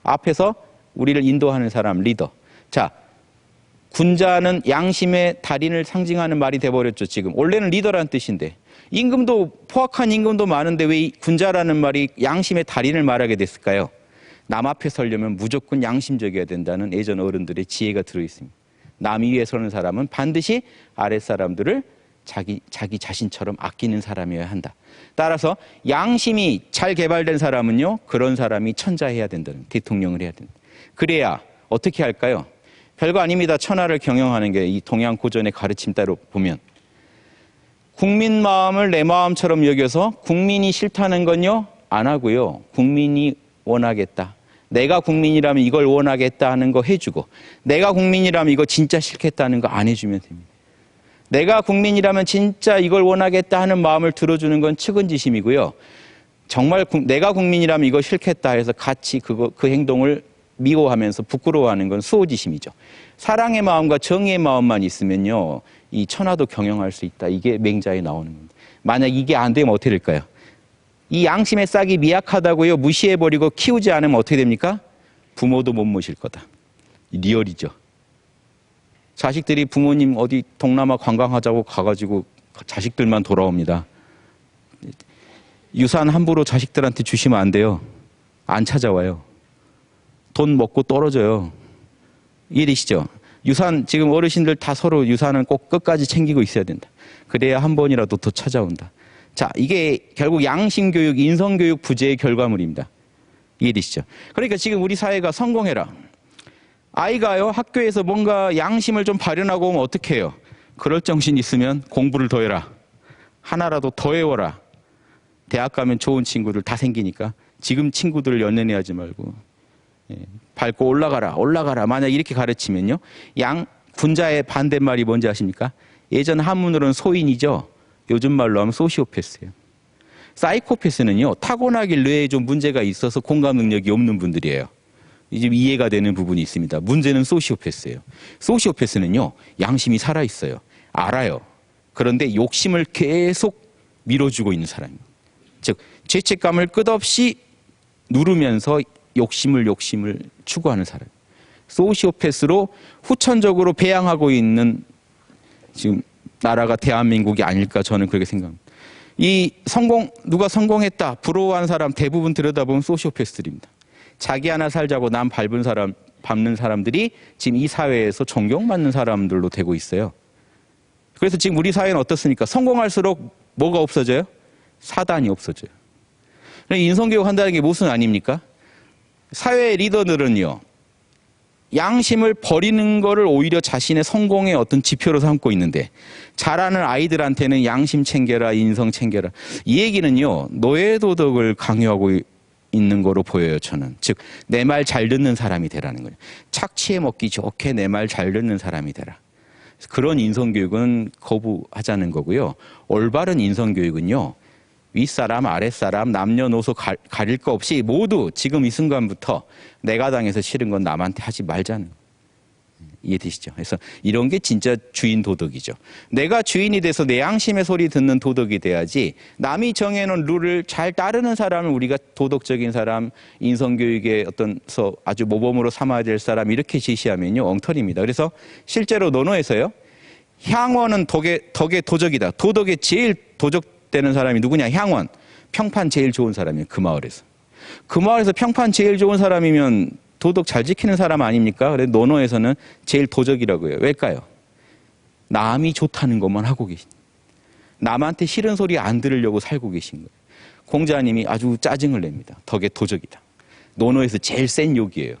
앞에서 우리를 인도하는 사람 리더. 자, 군자는 양심의 달인을 상징하는 말이 돼버렸죠. 지금 원래는 리더라는 뜻인데 임금도 포악한 임금도 많은데 왜 군자라는 말이 양심의 달인을 말하게 됐을까요? 남 앞에 서려면 무조건 양심적이어야 된다는 예전 어른들의 지혜가 들어있습니다. 남 위에 서는 사람은 반드시 아랫사람들을 자기 자신처럼 아끼는 사람이어야 한다. 따라서 양심이 잘 개발된 사람은요, 그런 사람이 천자해야 된다는, 대통령을 해야 된다. 그래야 어떻게 할까요? 별거 아닙니다. 천하를 경영하는 게 이 동양 고전의 가르침 따로 보면 국민 마음을 내 마음처럼 여겨서 국민이 싫다는 건요 안 하고요. 국민이 원하겠다. 내가 국민이라면 이걸 원하겠다 하는 거 해주고, 내가 국민이라면 이거 진짜 싫겠다는 거 안 해주면 됩니다. 내가 국민이라면 진짜 이걸 원하겠다 하는 마음을 들어주는 건 측은지심이고요. 정말 내가 국민이라면 이거 싫겠다 해서 같이 그 행동을 미워하면서 부끄러워하는 건 수호지심이죠. 사랑의 마음과 정의의 마음만 있으면요, 이 천하도 경영할 수 있다. 이게 맹자에 나오는 겁니다. 만약 이게 안 되면 어떻게 될까요? 이 양심의 싹이 미약하다고요, 무시해버리고 키우지 않으면 어떻게 됩니까? 부모도 못 모실 거다. 리얼이죠. 자식들이 부모님 어디 동남아 관광하자고 가가지고 자식들만 돌아옵니다. 유산 함부로 자식들한테 주시면 안 돼요. 안 찾아와요. 돈 먹고 떨어져요. 이해되시죠? 유산, 지금 어르신들 다 서로 유산은 꼭 끝까지 챙기고 있어야 된다. 그래야 한 번이라도 더 찾아온다. 자, 이게 결국 양심교육, 인성교육 부재의 결과물입니다. 이해되시죠? 그러니까 지금 우리 사회가 성공해라. 아이가요, 학교에서 뭔가 양심을 좀 발현하고 오면 어떻게 해요? 그럴 정신 있으면 공부를 더 해라. 하나라도 더 외워라. 대학 가면 좋은 친구들 다 생기니까 지금 친구들을 연연해하지 말고 밟고 올라가라. 만약 이렇게 가르치면요, 군자의 반대말이 뭔지 아십니까? 예전 한문으로는 소인이죠. 요즘 말로 하면 소시오패스예요. 사이코패스는요, 타고나길 뇌에 좀 문제가 있어서 공감 능력이 없는 분들이에요. 이제 이해가 되는 부분이 있습니다. 문제는 소시오패스예요. 소시오패스는요, 양심이 살아있어요. 알아요. 그런데 욕심을 계속 밀어주고 있는 사람입니다. 즉, 죄책감을 끝없이 누르면서 욕심을 추구하는 사람. 소시오패스로 후천적으로 배양하고 있는 지금 나라가 대한민국이 아닐까, 저는 그렇게 생각합니다. 누가 성공했다, 부러워하는 사람 대부분 들여다보면 소시오패스들입니다. 자기 하나 살자고 남 밟는 사람들이 지금 이 사회에서 존경받는 사람들로 되고 있어요. 그래서 지금 우리 사회는 어떻습니까? 성공할수록 뭐가 없어져요? 사단이 없어져요. 인성교육 한다는 게 무슨 아닙니까? 사회 리더들은요, 양심을 버리는 거를 오히려 자신의 성공의 어떤 지표로 삼고 있는데, 잘하는 아이들한테는 양심 챙겨라, 인성 챙겨라. 이 얘기는요, 노예도덕을 강요하고 있는 거로 보여요, 저는. 즉, 내 말 잘 듣는 사람이 되라는 거예요. 착취해 먹기 좋게 내 말 잘 듣는 사람이 되라. 그런 인성교육은 거부하자는 거고요. 올바른 인성교육은요, 윗사람, 아랫사람, 남녀노소 가릴 거 없이 모두 지금 이 순간부터 내가 당해서 싫은 건 남한테 하지 말자는 거예요. 이해되시죠? 그래서 이런 게 진짜 주인 도덕이죠. 내가 주인이 돼서 내 양심의 소리 듣는 도덕이 돼야지 남이 정해놓은 룰을 잘 따르는 사람을 우리가 도덕적인 사람, 인성교육의 아주 모범으로 삼아야 될 사람 이렇게 제시하면요 엉터리입니다. 그래서 실제로 논어에서요 향원은 덕의 도적이다. 도덕에 제일 도적되는 사람이 누구냐? 향원. 평판 제일 좋은 사람이에요. 그 마을에서. 그 마을에서 평판 제일 좋은 사람이면 도덕 잘 지키는 사람 아닙니까? 그래서 논어에서는 제일 도적이라고 해요. 왜일까요? 남이 좋다는 것만 하고 계신. 남한테 싫은 소리 안 들으려고 살고 계신 거예요. 공자님이 아주 짜증을 냅니다. 덕의 도적이다. 논어에서 제일 센 욕이에요.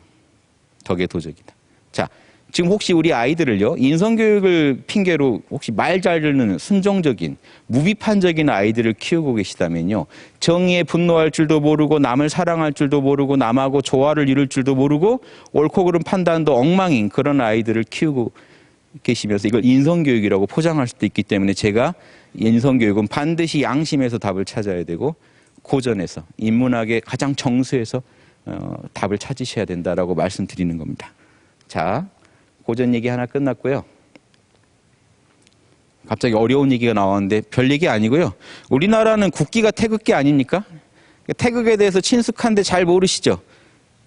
덕의 도적이다. 자, 지금 혹시 우리 아이들을요, 인성교육을 핑계로 혹시 말 잘 듣는 순종적인, 무비판적인 아이들을 키우고 계시다면요, 정의에 분노할 줄도 모르고, 남을 사랑할 줄도 모르고, 남하고 조화를 이룰 줄도 모르고, 옳고 그른 판단도 엉망인 그런 아이들을 키우고 계시면서 이걸 인성교육이라고 포장할 수도 있기 때문에 제가 인성교육은 반드시 양심에서 답을 찾아야 되고, 고전에서, 인문학의 가장 정수에서 답을 찾으셔야 된다라고 말씀드리는 겁니다. 자, 고전 얘기 하나 끝났고요. 갑자기 어려운 얘기가 나왔는데 별 얘기 아니고요. 우리나라는 국기가 태극기 아닙니까? 태극에 대해서 친숙한데 잘 모르시죠?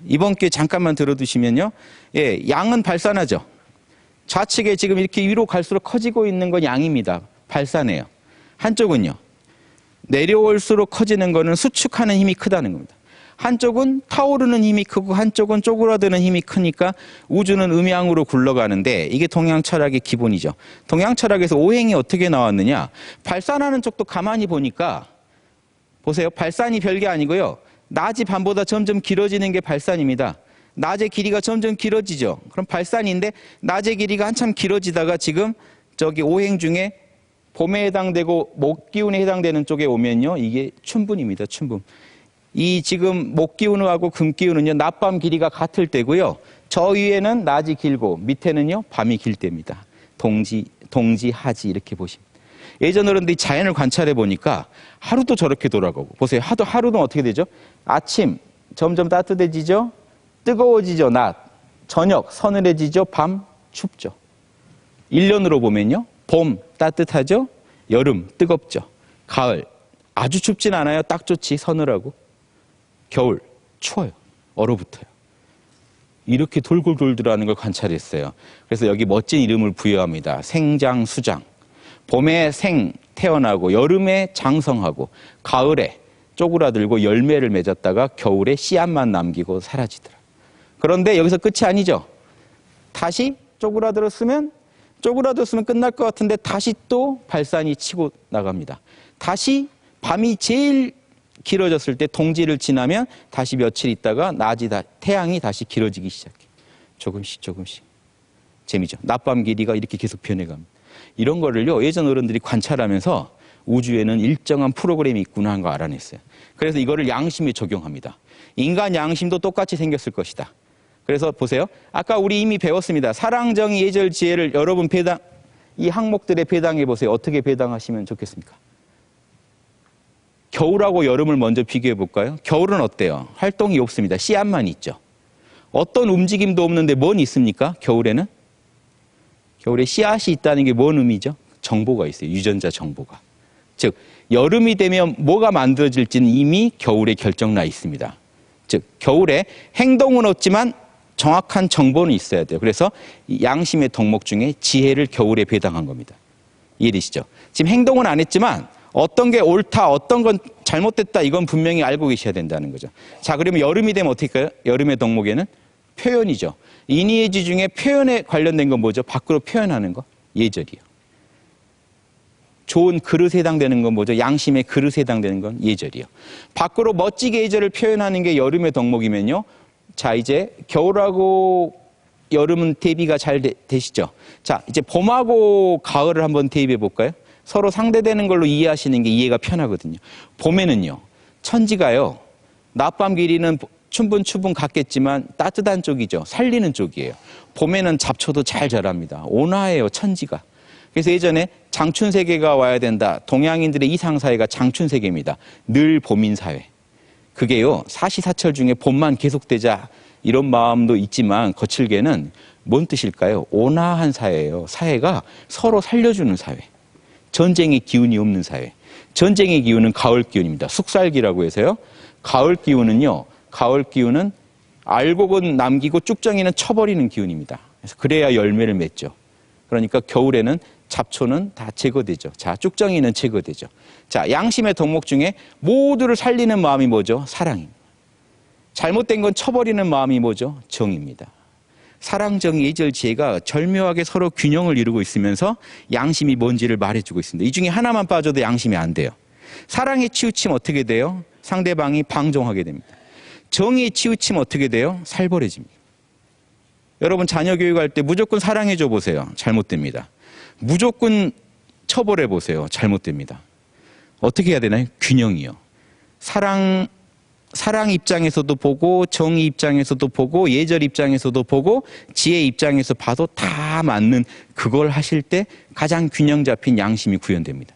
이번 기회에 잠깐만 들어두시면요. 예, 양은 발산하죠. 좌측에 지금 이렇게 위로 갈수록 커지고 있는 건 양입니다. 발산해요. 한쪽은요. 내려올수록 커지는 거는 수축하는 힘이 크다는 겁니다. 한쪽은 타오르는 힘이 크고 한쪽은 쪼그라드는 힘이 크니까 우주는 음양으로 굴러가는데 이게 동양 철학의 기본이죠. 동양 철학에서 오행이 어떻게 나왔느냐. 발산하는 쪽도 가만히 보니까 보세요. 발산이 별게 아니고요. 낮이 밤보다 점점 길어지는 게 발산입니다. 낮의 길이가 점점 길어지죠. 그럼 발산인데 낮의 길이가 한참 길어지다가 지금 저기 오행 중에 봄에 해당되고 목기운에 해당되는 쪽에 오면요. 이게 춘분입니다. 춘분. 이 지금 목기운하고 금기운은요, 낮밤 길이가 같을 때고요. 저 위에는 낮이 길고 밑에는요, 밤이 길 때입니다. 동지하지 이렇게 보시면. 예전 어른들이 자연을 관찰해 보니까 하루도 저렇게 돌아가고 보세요. 하루는 어떻게 되죠? 아침 점점 따뜻해지죠. 뜨거워지죠. 낮. 저녁 서늘해지죠. 밤 춥죠. 1년으로 보면요. 봄 따뜻하죠. 여름 뜨겁죠. 가을 아주 춥진 않아요. 딱 좋지. 서늘하고. 겨울 추워요. 얼어붙어요. 이렇게 돌고 돌더라는 걸 관찰했어요. 그래서 여기 멋진 이름을 부여합니다. 생장수장. 봄에 생 태어나고 여름에 장성하고 가을에 쪼그라들고 열매를 맺었다가 겨울에 씨앗만 남기고 사라지더라. 그런데 여기서 끝이 아니죠. 다시 쪼그라들었으면 끝날 것 같은데 다시 또 발산이 치고 나갑니다. 다시 밤이 제일 길어졌을 때 동지를 지나면 다시 며칠 있다가 태양이 다시 길어지기 시작해. 조금씩. 재미죠. 낮밤 길이가 이렇게 계속 변해갑니다. 이런 거를요, 예전 어른들이 관찰하면서 우주에는 일정한 프로그램이 있구나 하는 거 알아냈어요. 그래서 이거를 양심에 적용합니다. 인간 양심도 똑같이 생겼을 것이다. 그래서 보세요. 아까 우리 이미 배웠습니다. 사랑, 정의, 예절, 지혜를 여러분 이 항목들에 배당해 보세요. 어떻게 배당하시면 좋겠습니까? 겨울하고 여름을 먼저 비교해 볼까요? 겨울은 어때요? 활동이 없습니다. 씨앗만 있죠. 어떤 움직임도 없는데 뭔 있습니까? 겨울에는? 겨울에 씨앗이 있다는 게 뭔 의미죠? 정보가 있어요. 유전자 정보가. 즉 여름이 되면 뭐가 만들어질지는 이미 겨울에 결정나 있습니다. 즉 겨울에 행동은 없지만 정확한 정보는 있어야 돼요. 그래서 양심의 덕목 중에 지혜를 겨울에 배당한 겁니다. 이해되시죠? 지금 행동은 안 했지만 어떤 게 옳다, 어떤 건 잘못됐다, 이건 분명히 알고 계셔야 된다는 거죠. 자, 그러면 여름이 되면 어떻게 할까요? 여름의 덕목에는 표현이죠. 인의예지 중에 표현에 관련된 건 뭐죠? 밖으로 표현하는 거? 예절이요. 좋은 그릇에 해당되는 건 뭐죠? 양심의 그릇에 해당되는 건 예절이요. 밖으로 멋지게 예절을 표현하는 게 여름의 덕목이면요. 자, 이제 겨울하고 여름은 대비가 잘 되시죠? 자, 이제 봄하고 가을을 한번 대입해 볼까요? 서로 상대되는 걸로 이해하시는 게 이해가 편하거든요. 봄에는요, 천지가요, 낮밤 길이는 충분 같겠지만 따뜻한 쪽이죠. 살리는 쪽이에요. 봄에는 잡초도 잘 자랍니다. 온화해요, 천지가. 그래서 예전에 장춘세계가 와야 된다. 동양인들의 이상사회가 장춘세계입니다. 늘 봄인 사회. 그게요, 사시사철 중에 봄만 계속되자 이런 마음도 있지만 거칠게는 뭔 뜻일까요? 온화한 사회예요. 사회가 서로 살려주는 사회. 전쟁의 기운이 없는 사회. 전쟁의 기운은 가을 기운입니다. 숙살기라고 해서요. 가을 기운은 알곡은 남기고 쭉정이는 쳐버리는 기운입니다. 그래서 그래야 열매를 맺죠. 그러니까 겨울에는 잡초는 다 제거되죠. 자, 쭉정이는 제거되죠. 자, 양심의 덕목 중에 모두를 살리는 마음이 뭐죠? 사랑입니다. 잘못된 건 쳐버리는 마음이 뭐죠? 정입니다. 사랑, 정, 예절, 지혜가 절묘하게 서로 균형을 이루고 있으면서 양심이 뭔지를 말해주고 있습니다. 이 중에 하나만 빠져도 양심이 안 돼요. 사랑에 치우치면 어떻게 돼요? 상대방이 방종하게 됩니다. 정의에 치우치면 어떻게 돼요? 살벌해집니다. 여러분 자녀 교육할 때 무조건 사랑해줘 보세요. 잘못됩니다. 무조건 처벌해 보세요. 잘못됩니다. 어떻게 해야 되나요? 균형이요. 사랑 입장에서도 보고 정의 입장에서도 보고 예절 입장에서도 보고 지혜 입장에서 봐도 다 맞는 그걸 하실 때 가장 균형 잡힌 양심이 구현됩니다.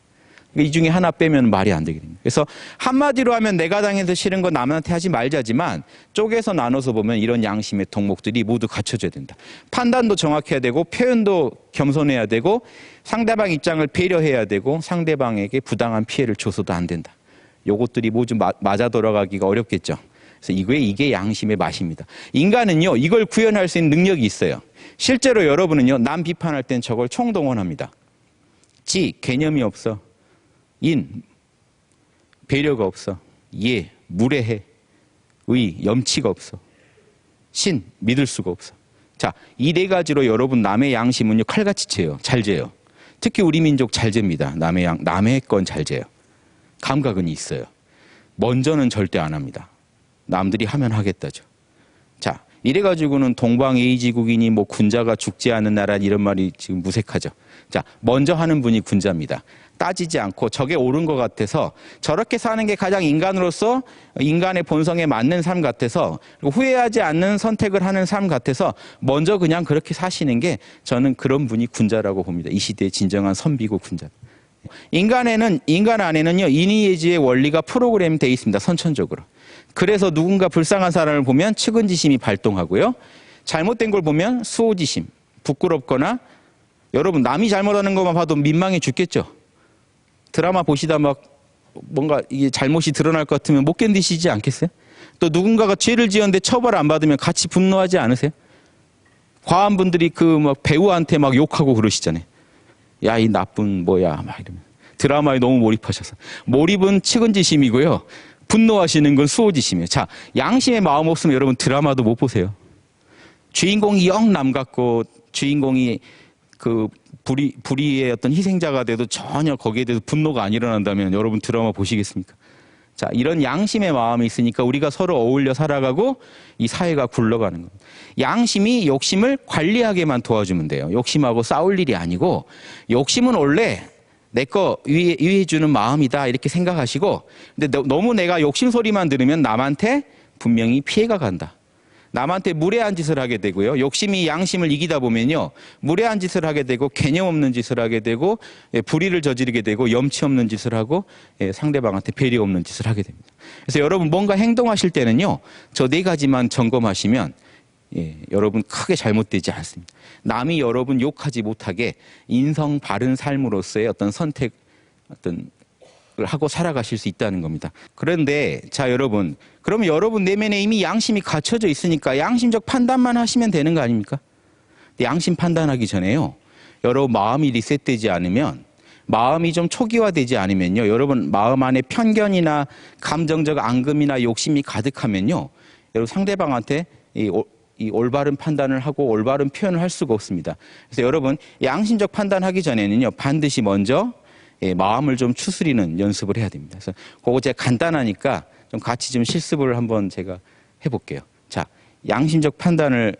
이 중에 하나 빼면 말이 안 되게 됩니다. 그래서 한마디로 하면 내가 당해서 싫은 거 남한테 하지 말자지만 쪼개서 나눠서 보면 이런 양심의 덕목들이 모두 갖춰져야 된다. 판단도 정확해야 되고 표현도 겸손해야 되고 상대방 입장을 배려해야 되고 상대방에게 부당한 피해를 줘서도 안 된다. 요것들이 모두 맞아 돌아가기가 어렵겠죠. 그래서 이게 양심의 맛입니다. 인간은요, 이걸 구현할 수 있는 능력이 있어요. 실제로 여러분은요, 남 비판할 땐 저걸 총동원합니다. 지, 개념이 없어. 인, 배려가 없어. 예, 무례해. 의, 염치가 없어. 신, 믿을 수가 없어. 자, 이 네 가지로 여러분 남의 양심은요, 칼같이 재요. 잘 재요. 특히 우리 민족 잘 잽니다. 남의 건 잘 재요. 감각은 있어요. 먼저는 절대 안 합니다. 남들이 하면 하겠다죠. 자, 이래가지고는 동방에이지국이니 뭐 군자가 죽지 않은 나라 이런 말이 지금 무색하죠. 자, 먼저 하는 분이 군자입니다. 따지지 않고 저게 옳은 것 같아서 저렇게 사는 게 가장 인간으로서 인간의 본성에 맞는 삶 같아서 후회하지 않는 선택을 하는 삶 같아서 먼저 그냥 그렇게 사시는 게 저는 그런 분이 군자라고 봅니다. 이 시대의 진정한 선비고 군자. 인간 안에는요, 인의예지의 원리가 프로그램 되어 있습니다. 선천적으로. 그래서 누군가 불쌍한 사람을 보면 측은지심이 발동하고요. 잘못된 걸 보면 수호지심, 부끄럽거나 여러분 남이 잘못하는 것만 봐도 민망해 죽겠죠. 드라마 보시다 막 뭔가 이게 잘못이 드러날 것 같으면 못 견디시지 않겠어요? 또 누군가가 죄를 지었는데 처벌 안 받으면 같이 분노하지 않으세요? 과한 분들이 그 막 배우한테 막 욕하고 그러시잖아요. 야, 이 나쁜 뭐야 막 이러면 드라마에 너무 몰입하셔서 몰입은 측은지심이고요. 분노하시는 건 수호지심이에요. 자, 양심의 마음 없으면 여러분 드라마도 못 보세요. 주인공이 영 남 같고 주인공이 그 불의의 어떤 희생자가 돼도 전혀 거기에 대해서 분노가 안 일어난다면 여러분 드라마 보시겠습니까? 자, 이런 양심의 마음이 있으니까 우리가 서로 어울려 살아가고 이 사회가 굴러가는 겁니다. 양심이 욕심을 관리하게만 도와주면 돼요. 욕심하고 싸울 일이 아니고 욕심은 원래 내 거 위해주는 마음이다 이렇게 생각하시고 근데 너무 내가 욕심 소리만 들으면 남한테 분명히 피해가 간다. 남한테 무례한 짓을 하게 되고요. 욕심이 양심을 이기다 보면요. 무례한 짓을 하게 되고 개념 없는 짓을 하게 되고 불의를 저지르게 되고 염치 없는 짓을 하고 상대방한테 배려 없는 짓을 하게 됩니다. 그래서 여러분 뭔가 행동하실 때는요. 저 네 가지만 점검하시면 여러분 크게 잘못되지 않습니다. 남이 여러분 욕하지 못하게 인성 바른 삶으로서의 어떤 선택 을 하고 살아가실 수 있다는 겁니다. 그런데 자 여러분 그러면 여러분 내면에 이미 양심이 갖춰져 있으니까 양심적 판단만 하시면 되는 거 아닙니까? 양심 판단하기 전에요. 여러분 마음이 리셋되지 않으면 마음이 좀 초기화되지 않으면요. 여러분 마음 안에 편견이나 감정적 앙금이나 욕심이 가득하면요. 여러분 상대방한테 이 올바른 판단을 하고 올바른 표현을 할 수가 없습니다. 그래서 여러분 양심적 판단하기 전에는요. 반드시 먼저 마음을 좀 추스리는 연습을 해야 됩니다. 그래서 그거 제가 간단하니까 좀 같이 좀 실습을 한번 제가 해볼게요. 자, 양심적 판단을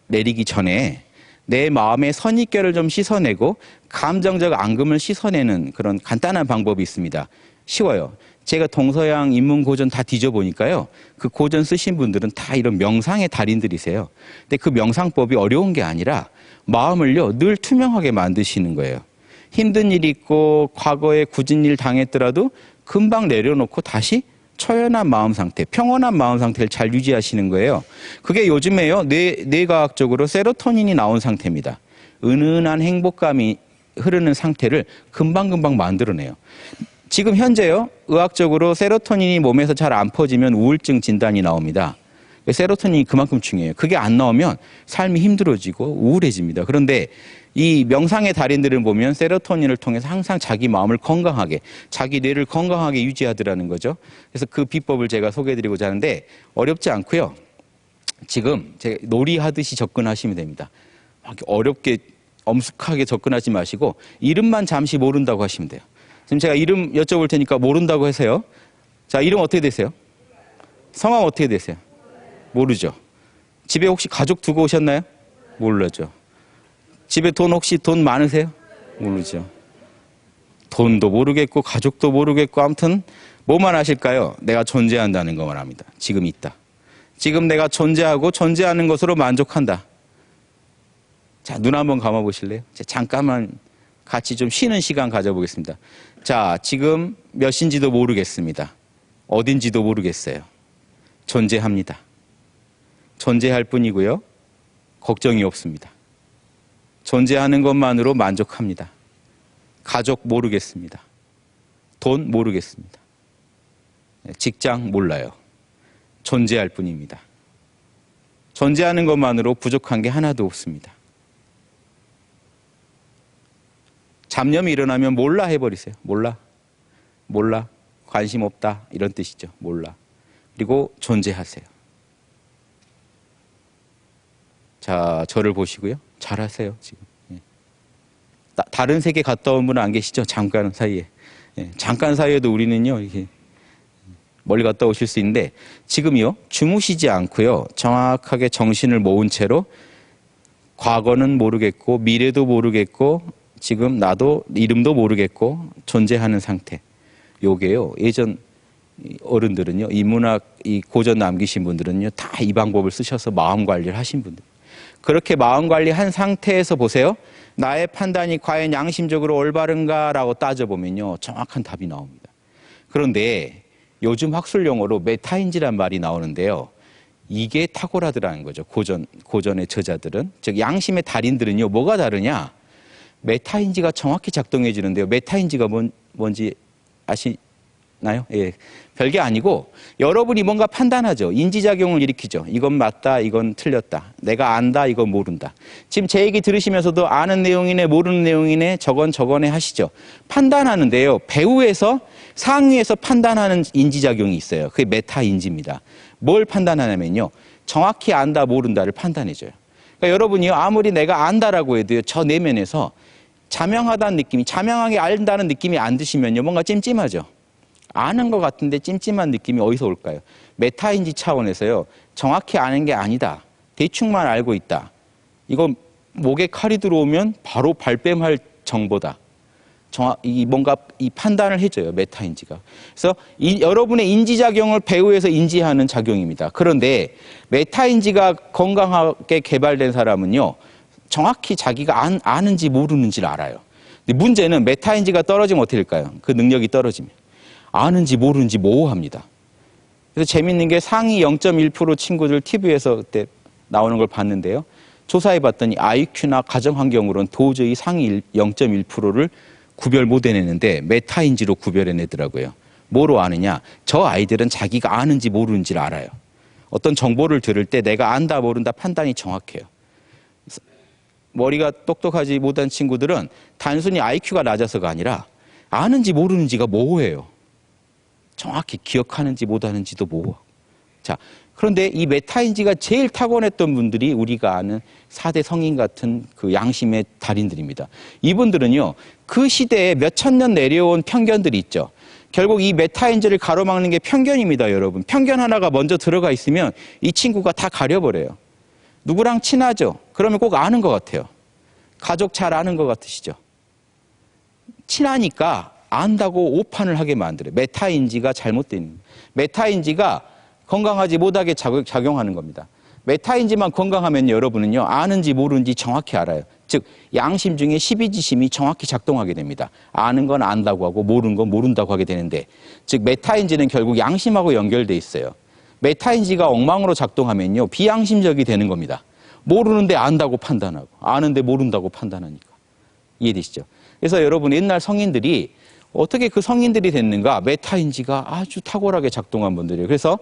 내리기 전에 내 마음의 선입견을 좀 씻어내고 감정적 앙금을 씻어내는 그런 간단한 방법이 있습니다. 쉬워요. 제가 동서양 인문 고전 다 뒤져보니까요. 그 고전 쓰신 분들은 다 이런 명상의 달인들이세요. 근데 그 명상법이 어려운 게 아니라 마음을요, 늘 투명하게 만드시는 거예요. 힘든 일 있고 과거에 굳은 일 당했더라도 금방 내려놓고 다시 처연한 마음 상태, 평온한 마음 상태를 잘 유지하시는 거예요. 그게 요즘에요, 뇌과학적으로 세로토닌이 나온 상태입니다. 은은한 행복감이 흐르는 상태를 금방금방 만들어내요. 지금 현재요, 의학적으로 세로토닌이 몸에서 잘 안 퍼지면 우울증 진단이 나옵니다. 세로토닌이 그만큼 중요해요. 그게 안 나오면 삶이 힘들어지고 우울해집니다. 그런데 이 명상의 달인들을 보면 세로토닌을 통해서 항상 자기 마음을 건강하게, 자기 뇌를 건강하게 유지하더라는 거죠. 그래서 그 비법을 제가 소개해드리고자 하는데 어렵지 않고요. 지금 제가 놀이하듯이 접근하시면 됩니다. 막 어렵게 엄숙하게 접근하지 마시고 이름만 잠시 모른다고 하시면 돼요. 지금 제가 이름 여쭤볼 테니까 모른다고 하세요. 자, 이름 어떻게 되세요? 성함 어떻게 되세요? 모르죠. 집에 혹시 가족 두고 오셨나요? 모르죠. 집에 혹시 돈 많으세요? 모르죠. 돈도 모르겠고 가족도 모르겠고 아무튼 뭐만 아실까요? 내가 존재한다는 것만 합니다. 지금 있다. 지금 내가 존재하고 존재하는 것으로 만족한다. 자, 눈 한번 감아 보실래요? 잠깐만 같이 좀 쉬는 시간 가져보겠습니다. 자, 지금 몇 시인지도 모르겠습니다. 어딘지도 모르겠어요. 존재합니다. 존재할 뿐이고요. 걱정이 없습니다. 존재하는 것만으로 만족합니다. 가족 모르겠습니다. 돈 모르겠습니다. 직장 몰라요. 존재할 뿐입니다. 존재하는 것만으로 부족한 게 하나도 없습니다. 잡념이 일어나면 몰라 해버리세요. 몰라. 몰라. 관심 없다. 이런 뜻이죠. 몰라. 그리고 존재하세요. 자, 저를 보시고요. 잘하세요, 지금. 다른 세계 갔다 온 분은 안 계시죠? 잠깐 사이에. 잠깐 사이에도 우리는요, 이렇게 멀리 갔다 오실 수 있는데, 지금요, 주무시지 않고요, 정확하게 정신을 모은 채로 과거는 모르겠고, 미래도 모르겠고, 지금 나도 이름도 모르겠고, 존재하는 상태. 요게요, 예전 어른들은요, 이 문학, 이 고전 남기신 분들은요, 다 이 방법을 쓰셔서 마음 관리를 하신 분들. 그렇게 마음 관리한 상태에서 보세요. 나의 판단이 과연 양심적으로 올바른가라고 따져보면요. 정확한 답이 나옵니다. 그런데 요즘 학술 용어로 메타인지란 말이 나오는데요. 이게 탁월하더라는 거죠. 고전의 저자들은. 즉 양심의 달인들은요. 뭐가 다르냐. 메타인지가 정확히 작동해 주는데요. 메타인지가 뭔지 아시나요? 예, 별게 아니고 여러분이 뭔가 판단하죠. 인지작용을 일으키죠. 이건 맞다, 이건 틀렸다. 내가 안다, 이건 모른다. 지금 제 얘기 들으시면서도 아는 내용이네, 모르는 내용이네, 저거네 하시죠. 판단하는데요. 배후에서 상위에서 판단하는 인지작용이 있어요. 그게 메타인지입니다. 뭘 판단하냐면요. 정확히 안다, 모른다를 판단해줘요. 그러니까 여러분이요. 아무리 내가 안다라고 해도요. 저 내면에서 자명하다는 느낌이, 자명하게 안다는 느낌이 안 드시면요. 뭔가 찜찜하죠. 아는 것 같은데 찜찜한 느낌이 어디서 올까요? 메타인지 차원에서요. 정확히 아는 게 아니다. 대충만 알고 있다. 이거 목에 칼이 들어오면 바로 발뺌할 정보다. 뭔가 이 판단을 해줘요. 메타인지가. 그래서 여러분의 인지작용을 배후에서 인지하는 작용입니다. 그런데 메타인지가 건강하게 개발된 사람은요. 정확히 자기가 아는지 모르는지를 알아요. 근데 문제는 메타인지가 떨어지면 어떻게 될까요? 그 능력이 떨어지면. 아는지 모르는지 모호합니다. 그래서 재밌는 게 상위 0.1% 친구들 TV에서 그때 나오는 걸 봤는데요. 조사해 봤더니 IQ나 가정환경으로는 도저히 상위 0.1%를 구별 못 해내는데 메타인지로 구별해내더라고요. 뭐로 아느냐? 저 아이들은 자기가 아는지 모르는지를 알아요. 어떤 정보를 들을 때 내가 안다 모른다 판단이 정확해요. 머리가 똑똑하지 못한 친구들은 단순히 IQ가 낮아서가 아니라 아는지 모르는지가 모호해요. 정확히 기억하는지 못하는지도 모호하고. 자, 그런데 이 메타인지가 제일 타고났던 분들이 우리가 아는 4대 성인 같은 그 양심의 달인들입니다. 이분들은요, 그 시대에 몇천 년 내려온 편견들이 있죠. 결국 이 메타인지를 가로막는 게 편견입니다, 여러분. 편견 하나가 먼저 들어가 있으면 이 친구가 다 가려버려요. 누구랑 친하죠? 그러면 꼭 아는 것 같아요. 가족 잘 아는 것 같으시죠? 친하니까 안다고 오판을 하게 만들어요. 메타인지가 잘못된, 메타인지가 건강하지 못하게 작용하는 겁니다. 메타인지만 건강하면 여러분은요, 아는지 모르는지 정확히 알아요. 즉 양심 중에 12지심이 정확히 작동하게 됩니다. 아는 건 안다고 하고 모르는 건 모른다고 하게 되는데, 즉 메타인지는 결국 양심하고 연결돼 있어요. 메타인지가 엉망으로 작동하면요, 비양심적이 되는 겁니다. 모르는데 안다고 판단하고 아는데 모른다고 판단하니까. 이해되시죠? 그래서 여러분, 옛날 성인들이 어떻게 그 성인들이 됐는가? 메타인지가 아주 탁월하게 작동한 분들이에요. 그래서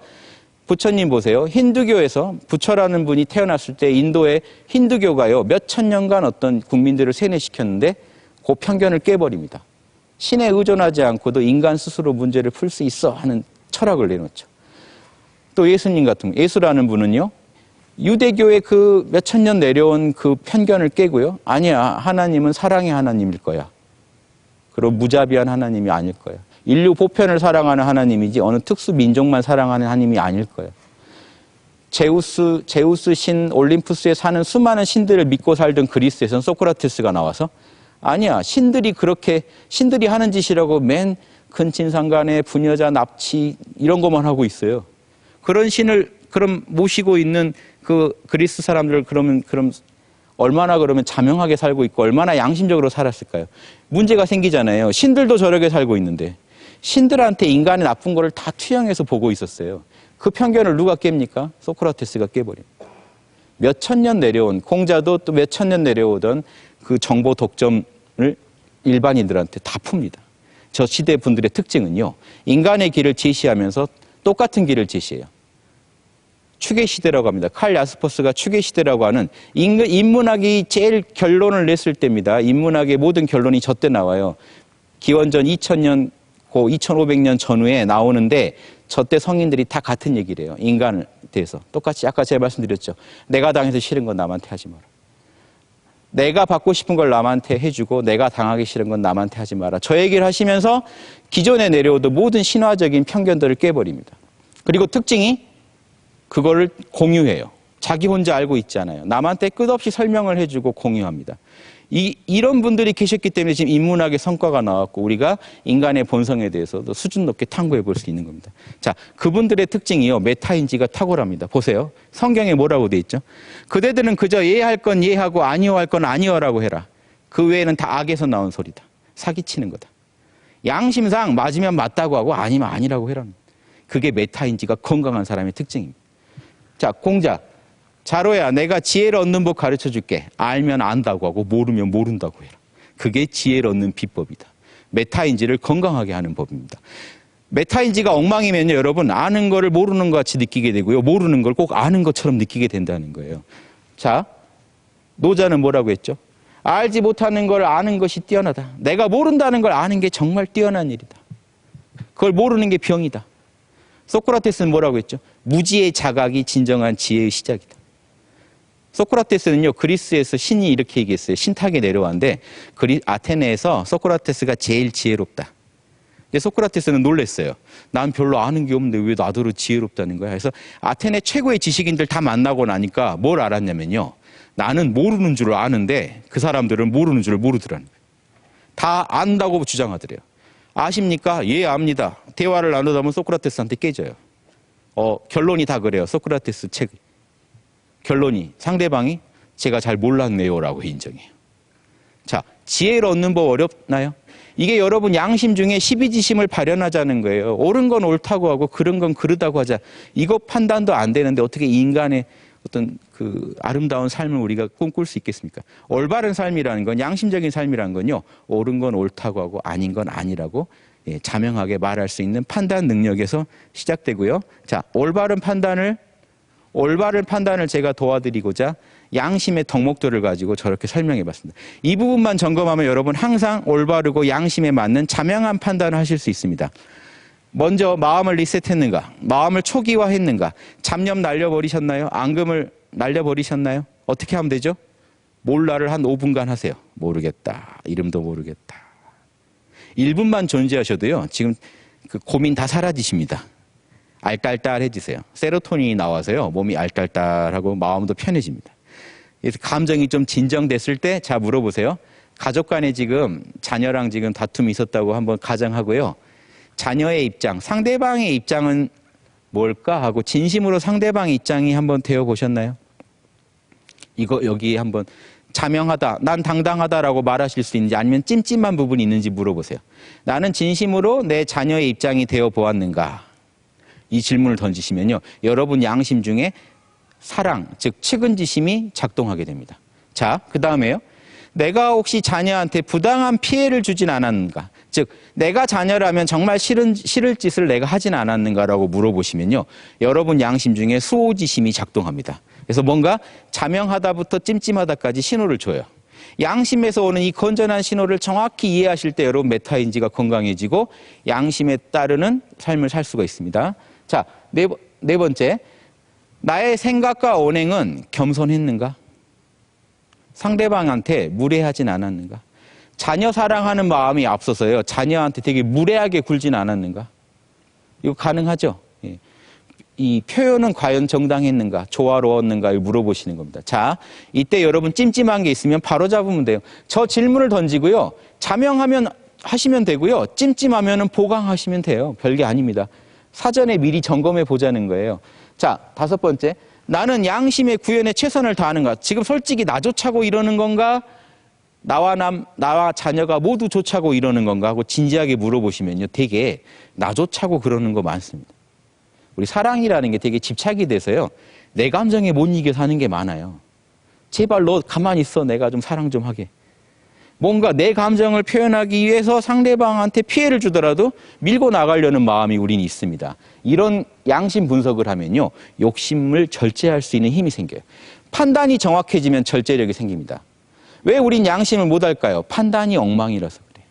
부처님 보세요. 힌두교에서 부처라는 분이 태어났을 때 인도의 힌두교가요, 몇천 년간 어떤 국민들을 세뇌시켰는데 그 편견을 깨버립니다. 신에 의존하지 않고도 인간 스스로 문제를 풀 수 있어 하는 철학을 내놓죠. 또 예수님 같은, 예수라는 분은요, 유대교의 그 몇천 년 내려온 그 편견을 깨고요, 아니야, 하나님은 사랑의 하나님일 거야. 그리고 무자비한 하나님이 아닐 거야. 인류 보편을 사랑하는 하나님이지 어느 특수 민족만 사랑하는 하나님이 아닐 거예요. 제우스 신, 올림푸스에 사는 수많은 신들을 믿고 살던 그리스에서는 소크라테스가 나와서 아니야, 신들이 하는 짓이라고 맨 근친상간에 부녀자 납치 이런 것만 하고 있어요. 그런 신을 그럼 모시고 있는 그 그리스 사람들 그럼 얼마나 그러면 자명하게 살고 있고 얼마나 양심적으로 살았을까요? 문제가 생기잖아요. 신들도 저렇게 살고 있는데 신들한테 인간의 나쁜 거를 다 투영해서 보고 있었어요. 그 편견을 누가 깹니까? 소크라테스가 깨버립니다. 몇천 년 내려온, 공자도 또 몇천 년 내려오던 그 정보 독점을 일반인들한테 다 풉니다. 저 시대 분들의 특징은요, 인간의 길을 제시하면서 똑같은 길을 제시해요. 추계시대라고 합니다. 칼 야스퍼스가 추계시대라고 하는 인문학이 제일 결론을 냈을 때입니다. 인문학의 모든 결론이 저때 나와요. 기원전 2000년, 2500년 전후에 나오는데 저때 성인들이 다 같은 얘기를 해요. 인간에 대해서. 똑같이 아까 제가 말씀드렸죠. 내가 당해서 싫은 건 남한테 하지 마라. 내가 받고 싶은 걸 남한테 해주고 내가 당하기 싫은 건 남한테 하지 마라. 저 얘기를 하시면서 기존에 내려오던 모든 신화적인 편견들을 깨버립니다. 그리고 특징이 그거를 공유해요. 자기 혼자 알고 있지 않아요. 남한테 끝없이 설명을 해주고 공유합니다. 이런 분들이 계셨기 때문에 지금 인문학의 성과가 나왔고 우리가 인간의 본성에 대해서도 수준 높게 탐구해 볼 수 있는 겁니다. 자, 그분들의 특징이요, 메타인지가 탁월합니다. 보세요. 성경에 뭐라고 돼 있죠? 그대들은 그저 예할 건 예하고 아니어할 건 아니어라고 해라. 그 외에는 다 악에서 나온 소리다. 사기치는 거다. 양심상 맞으면 맞다고 하고 아니면 아니라고 해라. 그게 메타인지가 건강한 사람의 특징입니다. 자, 공자. 자로야, 내가 지혜를 얻는 법 가르쳐 줄게. 알면 안다고 하고 모르면 모른다고 해라. 그게 지혜를 얻는 비법이다. 메타인지를 건강하게 하는 법입니다. 메타인지가 엉망이면요, 여러분, 아는 거를 모르는 것 같이 느끼게 되고요, 모르는 걸 꼭 아는 것처럼 느끼게 된다는 거예요. 자, 노자는 뭐라고 했죠? 알지 못하는 걸 아는 것이 뛰어나다. 내가 모른다는 걸 아는 게 정말 뛰어난 일이다. 그걸 모르는 게 병이다. 소크라테스는 뭐라고 했죠? 무지의 자각이 진정한 지혜의 시작이다. 소크라테스는요, 그리스에서 신이 이렇게 얘기했어요. 신탁에 내려왔는데 아테네에서 소크라테스가 제일 지혜롭다. 근데 소크라테스는 놀랐어요. 난 별로 아는 게 없는데 왜 나더러 지혜롭다는 거야. 그래서 아테네 최고의 지식인들 다 만나고 나니까 뭘 알았냐면요, 나는 모르는 줄 아는데 그 사람들은 모르는 줄 모르더라는 거예요. 다 안다고 주장하더래요. 아십니까? 예, 압니다. 대화를 나누다 보면 소크라테스한테 깨져요. 결론이 다 그래요. 소크라테스 책 결론이, 상대방이 제가 잘 몰랐네요라고 인정해요. 자, 지혜를 얻는 법 어렵나요? 이게 여러분 양심 중에 12지심을 발현하자는 거예요. 옳은 건 옳다고 하고 그런 건 그르다고 하자. 이거 판단도 안 되는데 어떻게 인간의 어떤 그 아름다운 삶을 우리가 꿈꿀 수 있겠습니까? 올바른 삶이라는 건, 양심적인 삶이라는 건요, 옳은 건 옳다고 하고 아닌 건 아니라고 자명하게 말할 수 있는 판단 능력에서 시작되고요. 자, 올바른 판단을 제가 도와드리고자 양심의 덕목들을 가지고 저렇게 설명해 봤습니다. 이 부분만 점검하면 여러분 항상 올바르고 양심에 맞는 자명한 판단을 하실 수 있습니다. 먼저 마음을 리셋했는가? 마음을 초기화했는가? 잡념 날려버리셨나요? 앙금을 날려버리셨나요? 어떻게 하면 되죠? 몰라를 한 5분간 하세요. 모르겠다. 이름도 모르겠다. 1분만 존재하셔도요, 지금 그 고민 다 사라지십니다. 알딸딸해지세요. 세로토닌이 나와서요, 몸이 알딸딸하고 마음도 편해집니다. 그래서 감정이 좀 진정됐을 때, 자, 물어보세요. 가족 간에 지금 자녀랑 지금 다툼이 있었다고 한번 가정하고요. 자녀의 입장, 상대방의 입장은 뭘까 하고 진심으로 상대방의 입장이 한번 되어 보셨나요? 이거 여기 한번 자명하다, 난 당당하다라고 말하실 수 있는지 아니면 찜찜한 부분이 있는지 물어보세요. 나는 진심으로 내 자녀의 입장이 되어 보았는가? 이 질문을 던지시면요. 여러분 양심 중에 사랑, 즉 측은지심이 작동하게 됩니다. 자, 그 다음에요. 내가 혹시 자녀한테 부당한 피해를 주진 않았는가? 즉 내가 자녀라면 정말 싫을 짓을 내가 하진 않았는가라고 물어보시면요. 여러분 양심 중에 수호지심이 작동합니다. 그래서 뭔가 자명하다부터 찜찜하다까지 신호를 줘요. 양심에서 오는 이 건전한 신호를 정확히 이해하실 때 여러분 메타인지가 건강해지고 양심에 따르는 삶을 살 수가 있습니다. 자, 네 번째. 나의 생각과 언행은 겸손했는가? 상대방한테 무례하진 않았는가? 자녀 사랑하는 마음이 앞서서요. 자녀한테 되게 무례하게 굴진 않았는가? 이거 가능하죠? 예. 이 표현은 과연 정당했는가? 조화로웠는가? 물어보시는 겁니다. 자, 이때 여러분 찜찜한 게 있으면 바로 잡으면 돼요. 저 질문을 던지고요. 자명하면 하시면 되고요. 찜찜하면 보강하시면 돼요. 별게 아닙니다. 사전에 미리 점검해 보자는 거예요. 자, 5번째. 나는 양심의 구현에 최선을 다하는가? 지금 솔직히 나 좋자고 이러는 건가? 나와 자녀가 모두 좋자고 이러는 건가? 하고 진지하게 물어보시면요. 되게 나 좋자고 그러는 거 많습니다. 우리 사랑이라는 게 되게 집착이 돼서요. 내 감정에 못 이겨 사는 게 많아요. 제발 너 가만히 있어. 내가 좀 사랑 좀 하게. 뭔가 내 감정을 표현하기 위해서 상대방한테 피해를 주더라도 밀고 나가려는 마음이 우린 있습니다. 이런 양심 분석을 하면요. 욕심을 절제할 수 있는 힘이 생겨요. 판단이 정확해지면 절제력이 생깁니다. 왜 우린 양심을 못할까요? 판단이 엉망이라서 그래요.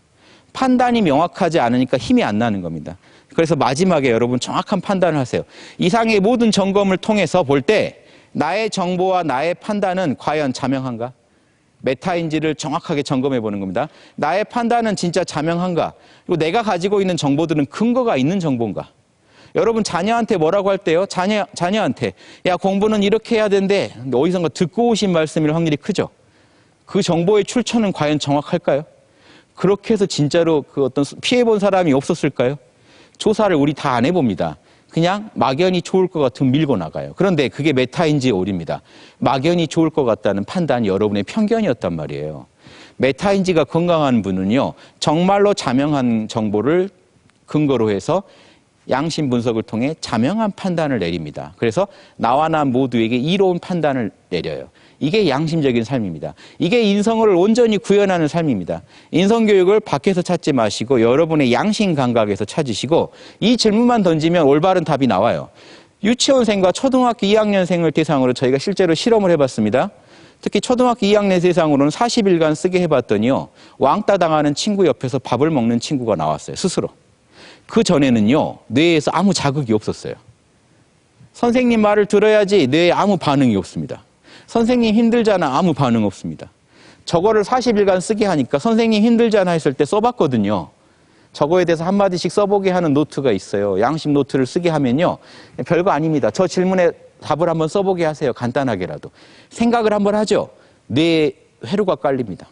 판단이 명확하지 않으니까 힘이 안 나는 겁니다. 그래서 마지막에 여러분 정확한 판단을 하세요. 이상의 모든 점검을 통해서 볼 때 나의 정보와 나의 판단은 과연 자명한가? 메타인지를 정확하게 점검해 보는 겁니다. 나의 판단은 진짜 자명한가? 그리고 내가 가지고 있는 정보들은 근거가 있는 정보인가? 여러분 자녀한테 뭐라고 할 때요? 자녀한테 야 공부는 이렇게 해야 된대. 어디선가 듣고 오신 말씀일 확률이 크죠. 그 정보의 출처는 과연 정확할까요? 그렇게 해서 진짜로 그 어떤 피해 본 사람이 없었을까요? 조사를 우리 다 안 해봅니다. 그냥 막연히 좋을 것 같으면 밀고 나가요. 그런데 그게 메타인지의 오류입니다. 막연히 좋을 것 같다는 판단이 여러분의 편견이었단 말이에요. 메타인지가 건강한 분은요. 정말로 자명한 정보를 근거로 해서 양심 분석을 통해 자명한 판단을 내립니다. 그래서 나와 나 모두에게 이로운 판단을 내려요. 이게 양심적인 삶입니다. 이게 인성을 온전히 구현하는 삶입니다. 인성교육을 밖에서 찾지 마시고 여러분의 양심 감각에서 찾으시고 이 질문만 던지면 올바른 답이 나와요. 유치원생과 초등학교 2학년생을 대상으로 저희가 실제로 실험을 해봤습니다. 특히 초등학교 2학년 대상으로는 40일간 쓰게 해봤더니요. 왕따 당하는 친구 옆에서 밥을 먹는 친구가 나왔어요. 스스로. 그 전에는요. 뇌에서 아무 자극이 없었어요. 선생님 말을 들어야지 뇌에 아무 반응이 없습니다. 선생님 힘들잖아. 아무 반응 없습니다. 저거를 40일간 쓰게 하니까 선생님 힘들잖아 했을 때 써봤거든요. 저거에 대해서 한마디씩 써보게 하는 노트가 있어요. 양심 노트를 쓰게 하면요. 별거 아닙니다. 저 질문에 답을 한번 써보게 하세요. 간단하게라도. 생각을 한번 하죠. 뇌에 회로가 깔립니다.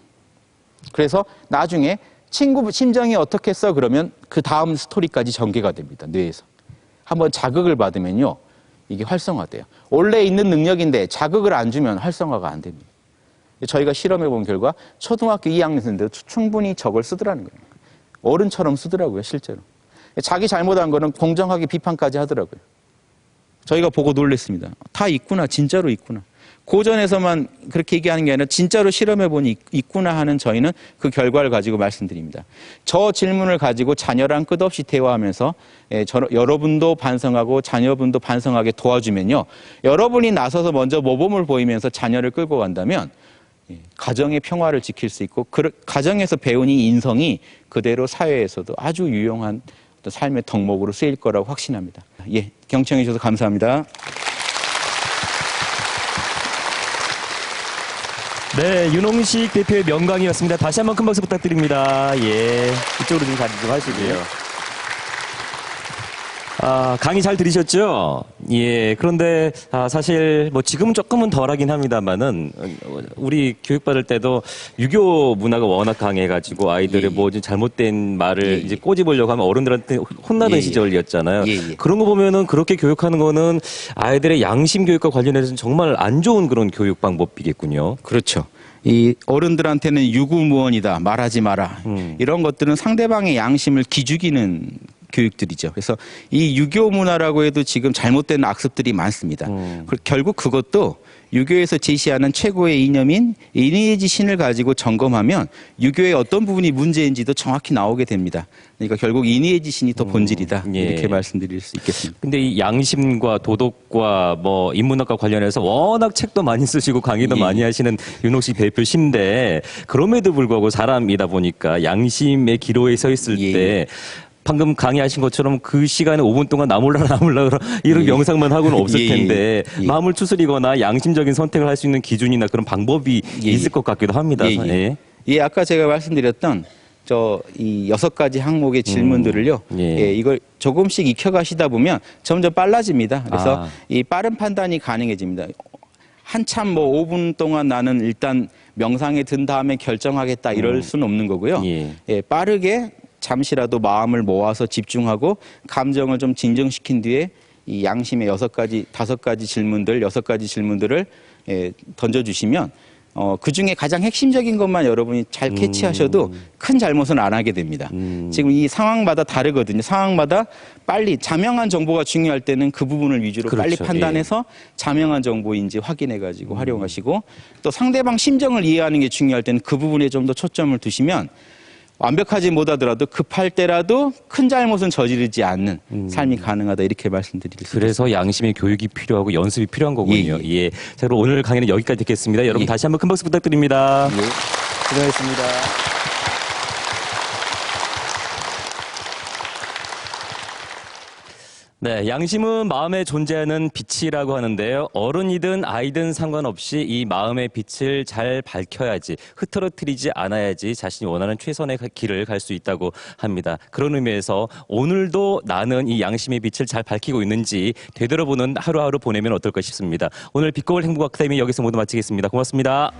그래서 나중에 친구 심정이 어떻게 써? 그러면 그 다음 스토리까지 전개가 됩니다. 뇌에서. 한번 자극을 받으면요. 이게 활성화돼요. 원래 있는 능력인데 자극을 안 주면 활성화가 안 됩니다. 저희가 실험해 본 결과 초등학교 2학년인데도 충분히 저걸 쓰더라는 거예요. 어른처럼 쓰더라고요, 실제로. 자기 잘못한 거는 공정하게 비판까지 하더라고요. 저희가 보고 놀랐습니다. 다 있구나, 진짜로 있구나. 고전에서만 그렇게 얘기하는 게 아니라 진짜로 실험해 보니 있구나 하는 저희는 그 결과를 가지고 말씀드립니다. 저 질문을 가지고 자녀랑 끝없이 대화하면서 여러분도 반성하고 자녀분도 반성하게 도와주면요. 여러분이 나서서 먼저 모범을 보이면서 자녀를 끌고 간다면 가정의 평화를 지킬 수 있고 가정에서 배운 이 인성이 그대로 사회에서도 아주 유용한 삶의 덕목으로 쓰일 거라고 확신합니다. 예, 경청해 주셔서 감사합니다. 네, 윤홍식 대표의 명강이었습니다. 다시 한번 큰 박수 부탁드립니다. 예, 이쪽으로 좀 가지 좀 하시고요. 강의 잘 들으셨죠? 예. 그런데 사실 뭐 지금은 조금은 덜하긴 합니다만은 우리 교육받을 때도 유교 문화가 워낙 강해가지고 아이들의 뭐 잘못된 말을 이제 꼬집으려고 하면 어른들한테 혼나던 시절이었잖아요. 그런 거 보면은 그렇게 교육하는 거는 아이들의 양심 교육과 관련해서는 정말 안 좋은 그런 교육 방법이겠군요. 그렇죠. 이 어른들한테는 유구무원이다, 말하지 마라. 이런 것들은 상대방의 양심을 기죽이는 교육들이죠. 그래서 이 유교 문화라고 해도 지금 잘못된 악습들이 많습니다. 결국 그것도 유교에서 제시하는 최고의 이념인 인의지 신을 가지고 점검하면 유교의 어떤 부분이 문제인지도 정확히 나오게 됩니다. 그러니까 결국 인의지 신이 더 본질이다. 이렇게 말씀드릴 수 있겠습니다. 근데 이 양심과 도덕과 뭐 인문학과 관련해서 워낙 책도 많이 쓰시고 강의도 많이 하시는 윤옥식 대표신데 그럼에도 불구하고 사람이다 보니까 양심의 기로에 서 있을 때 방금 강의하신 것처럼 그 시간에 5분 동안 나몰라 이런 명상만 하고는 없을 텐데 마음을 추스리거나 양심적인 선택을 할 수 있는 기준이나 그런 방법이 있을 것 같기도 합니다. 아까 제가 말씀드렸던 이 6가지 항목의 질문들을요. 이걸 조금씩 익혀가시다 보면 점점 빨라집니다. 그래서 이 빠른 판단이 가능해집니다. 한참 뭐 5분 동안 나는 일단 명상에 든 다음에 결정하겠다 이럴 수는 없는 거고요. 빠르게 잠시라도 마음을 모아서 집중하고 감정을 좀 진정시킨 뒤에 이 양심의 5가지 질문들을 던져주시면 그 중에 가장 핵심적인 것만 여러분이 잘 캐치하셔도 큰 잘못은 안 하게 됩니다. 지금 이 상황마다 다르거든요. 상황마다 빨리 자명한 정보가 중요할 때는 그 부분을 위주로 빨리 판단해서 자명한 정보인지 확인해가지고 활용하시고 또 상대방 심정을 이해하는 게 중요할 때는 그 부분에 좀 더 초점을 두시면 완벽하지 못하더라도 급할 때라도 큰 잘못은 저지르지 않는 삶이 가능하다 이렇게 말씀드리겠습니다. 그래서 양심의 교육이 필요하고 연습이 필요한 거군요. 자, 그럼 오늘 강의는 여기까지 듣겠습니다. 여러분 다시 한번 큰 박수 부탁드립니다. 수고하셨습니다. 네, 양심은 마음에 존재하는 빛이라고 하는데요. 어른이든 아이든 상관없이 이 마음의 빛을 잘 밝혀야지, 흐트러뜨리지 않아야지 자신이 원하는 최선의 길을 갈 수 있다고 합니다. 그런 의미에서 오늘도 나는 이 양심의 빛을 잘 밝히고 있는지 되돌아보는 하루하루 보내면 어떨까 싶습니다. 오늘 빛거울 행복 아카데미 여기서 모두 마치겠습니다. 고맙습니다.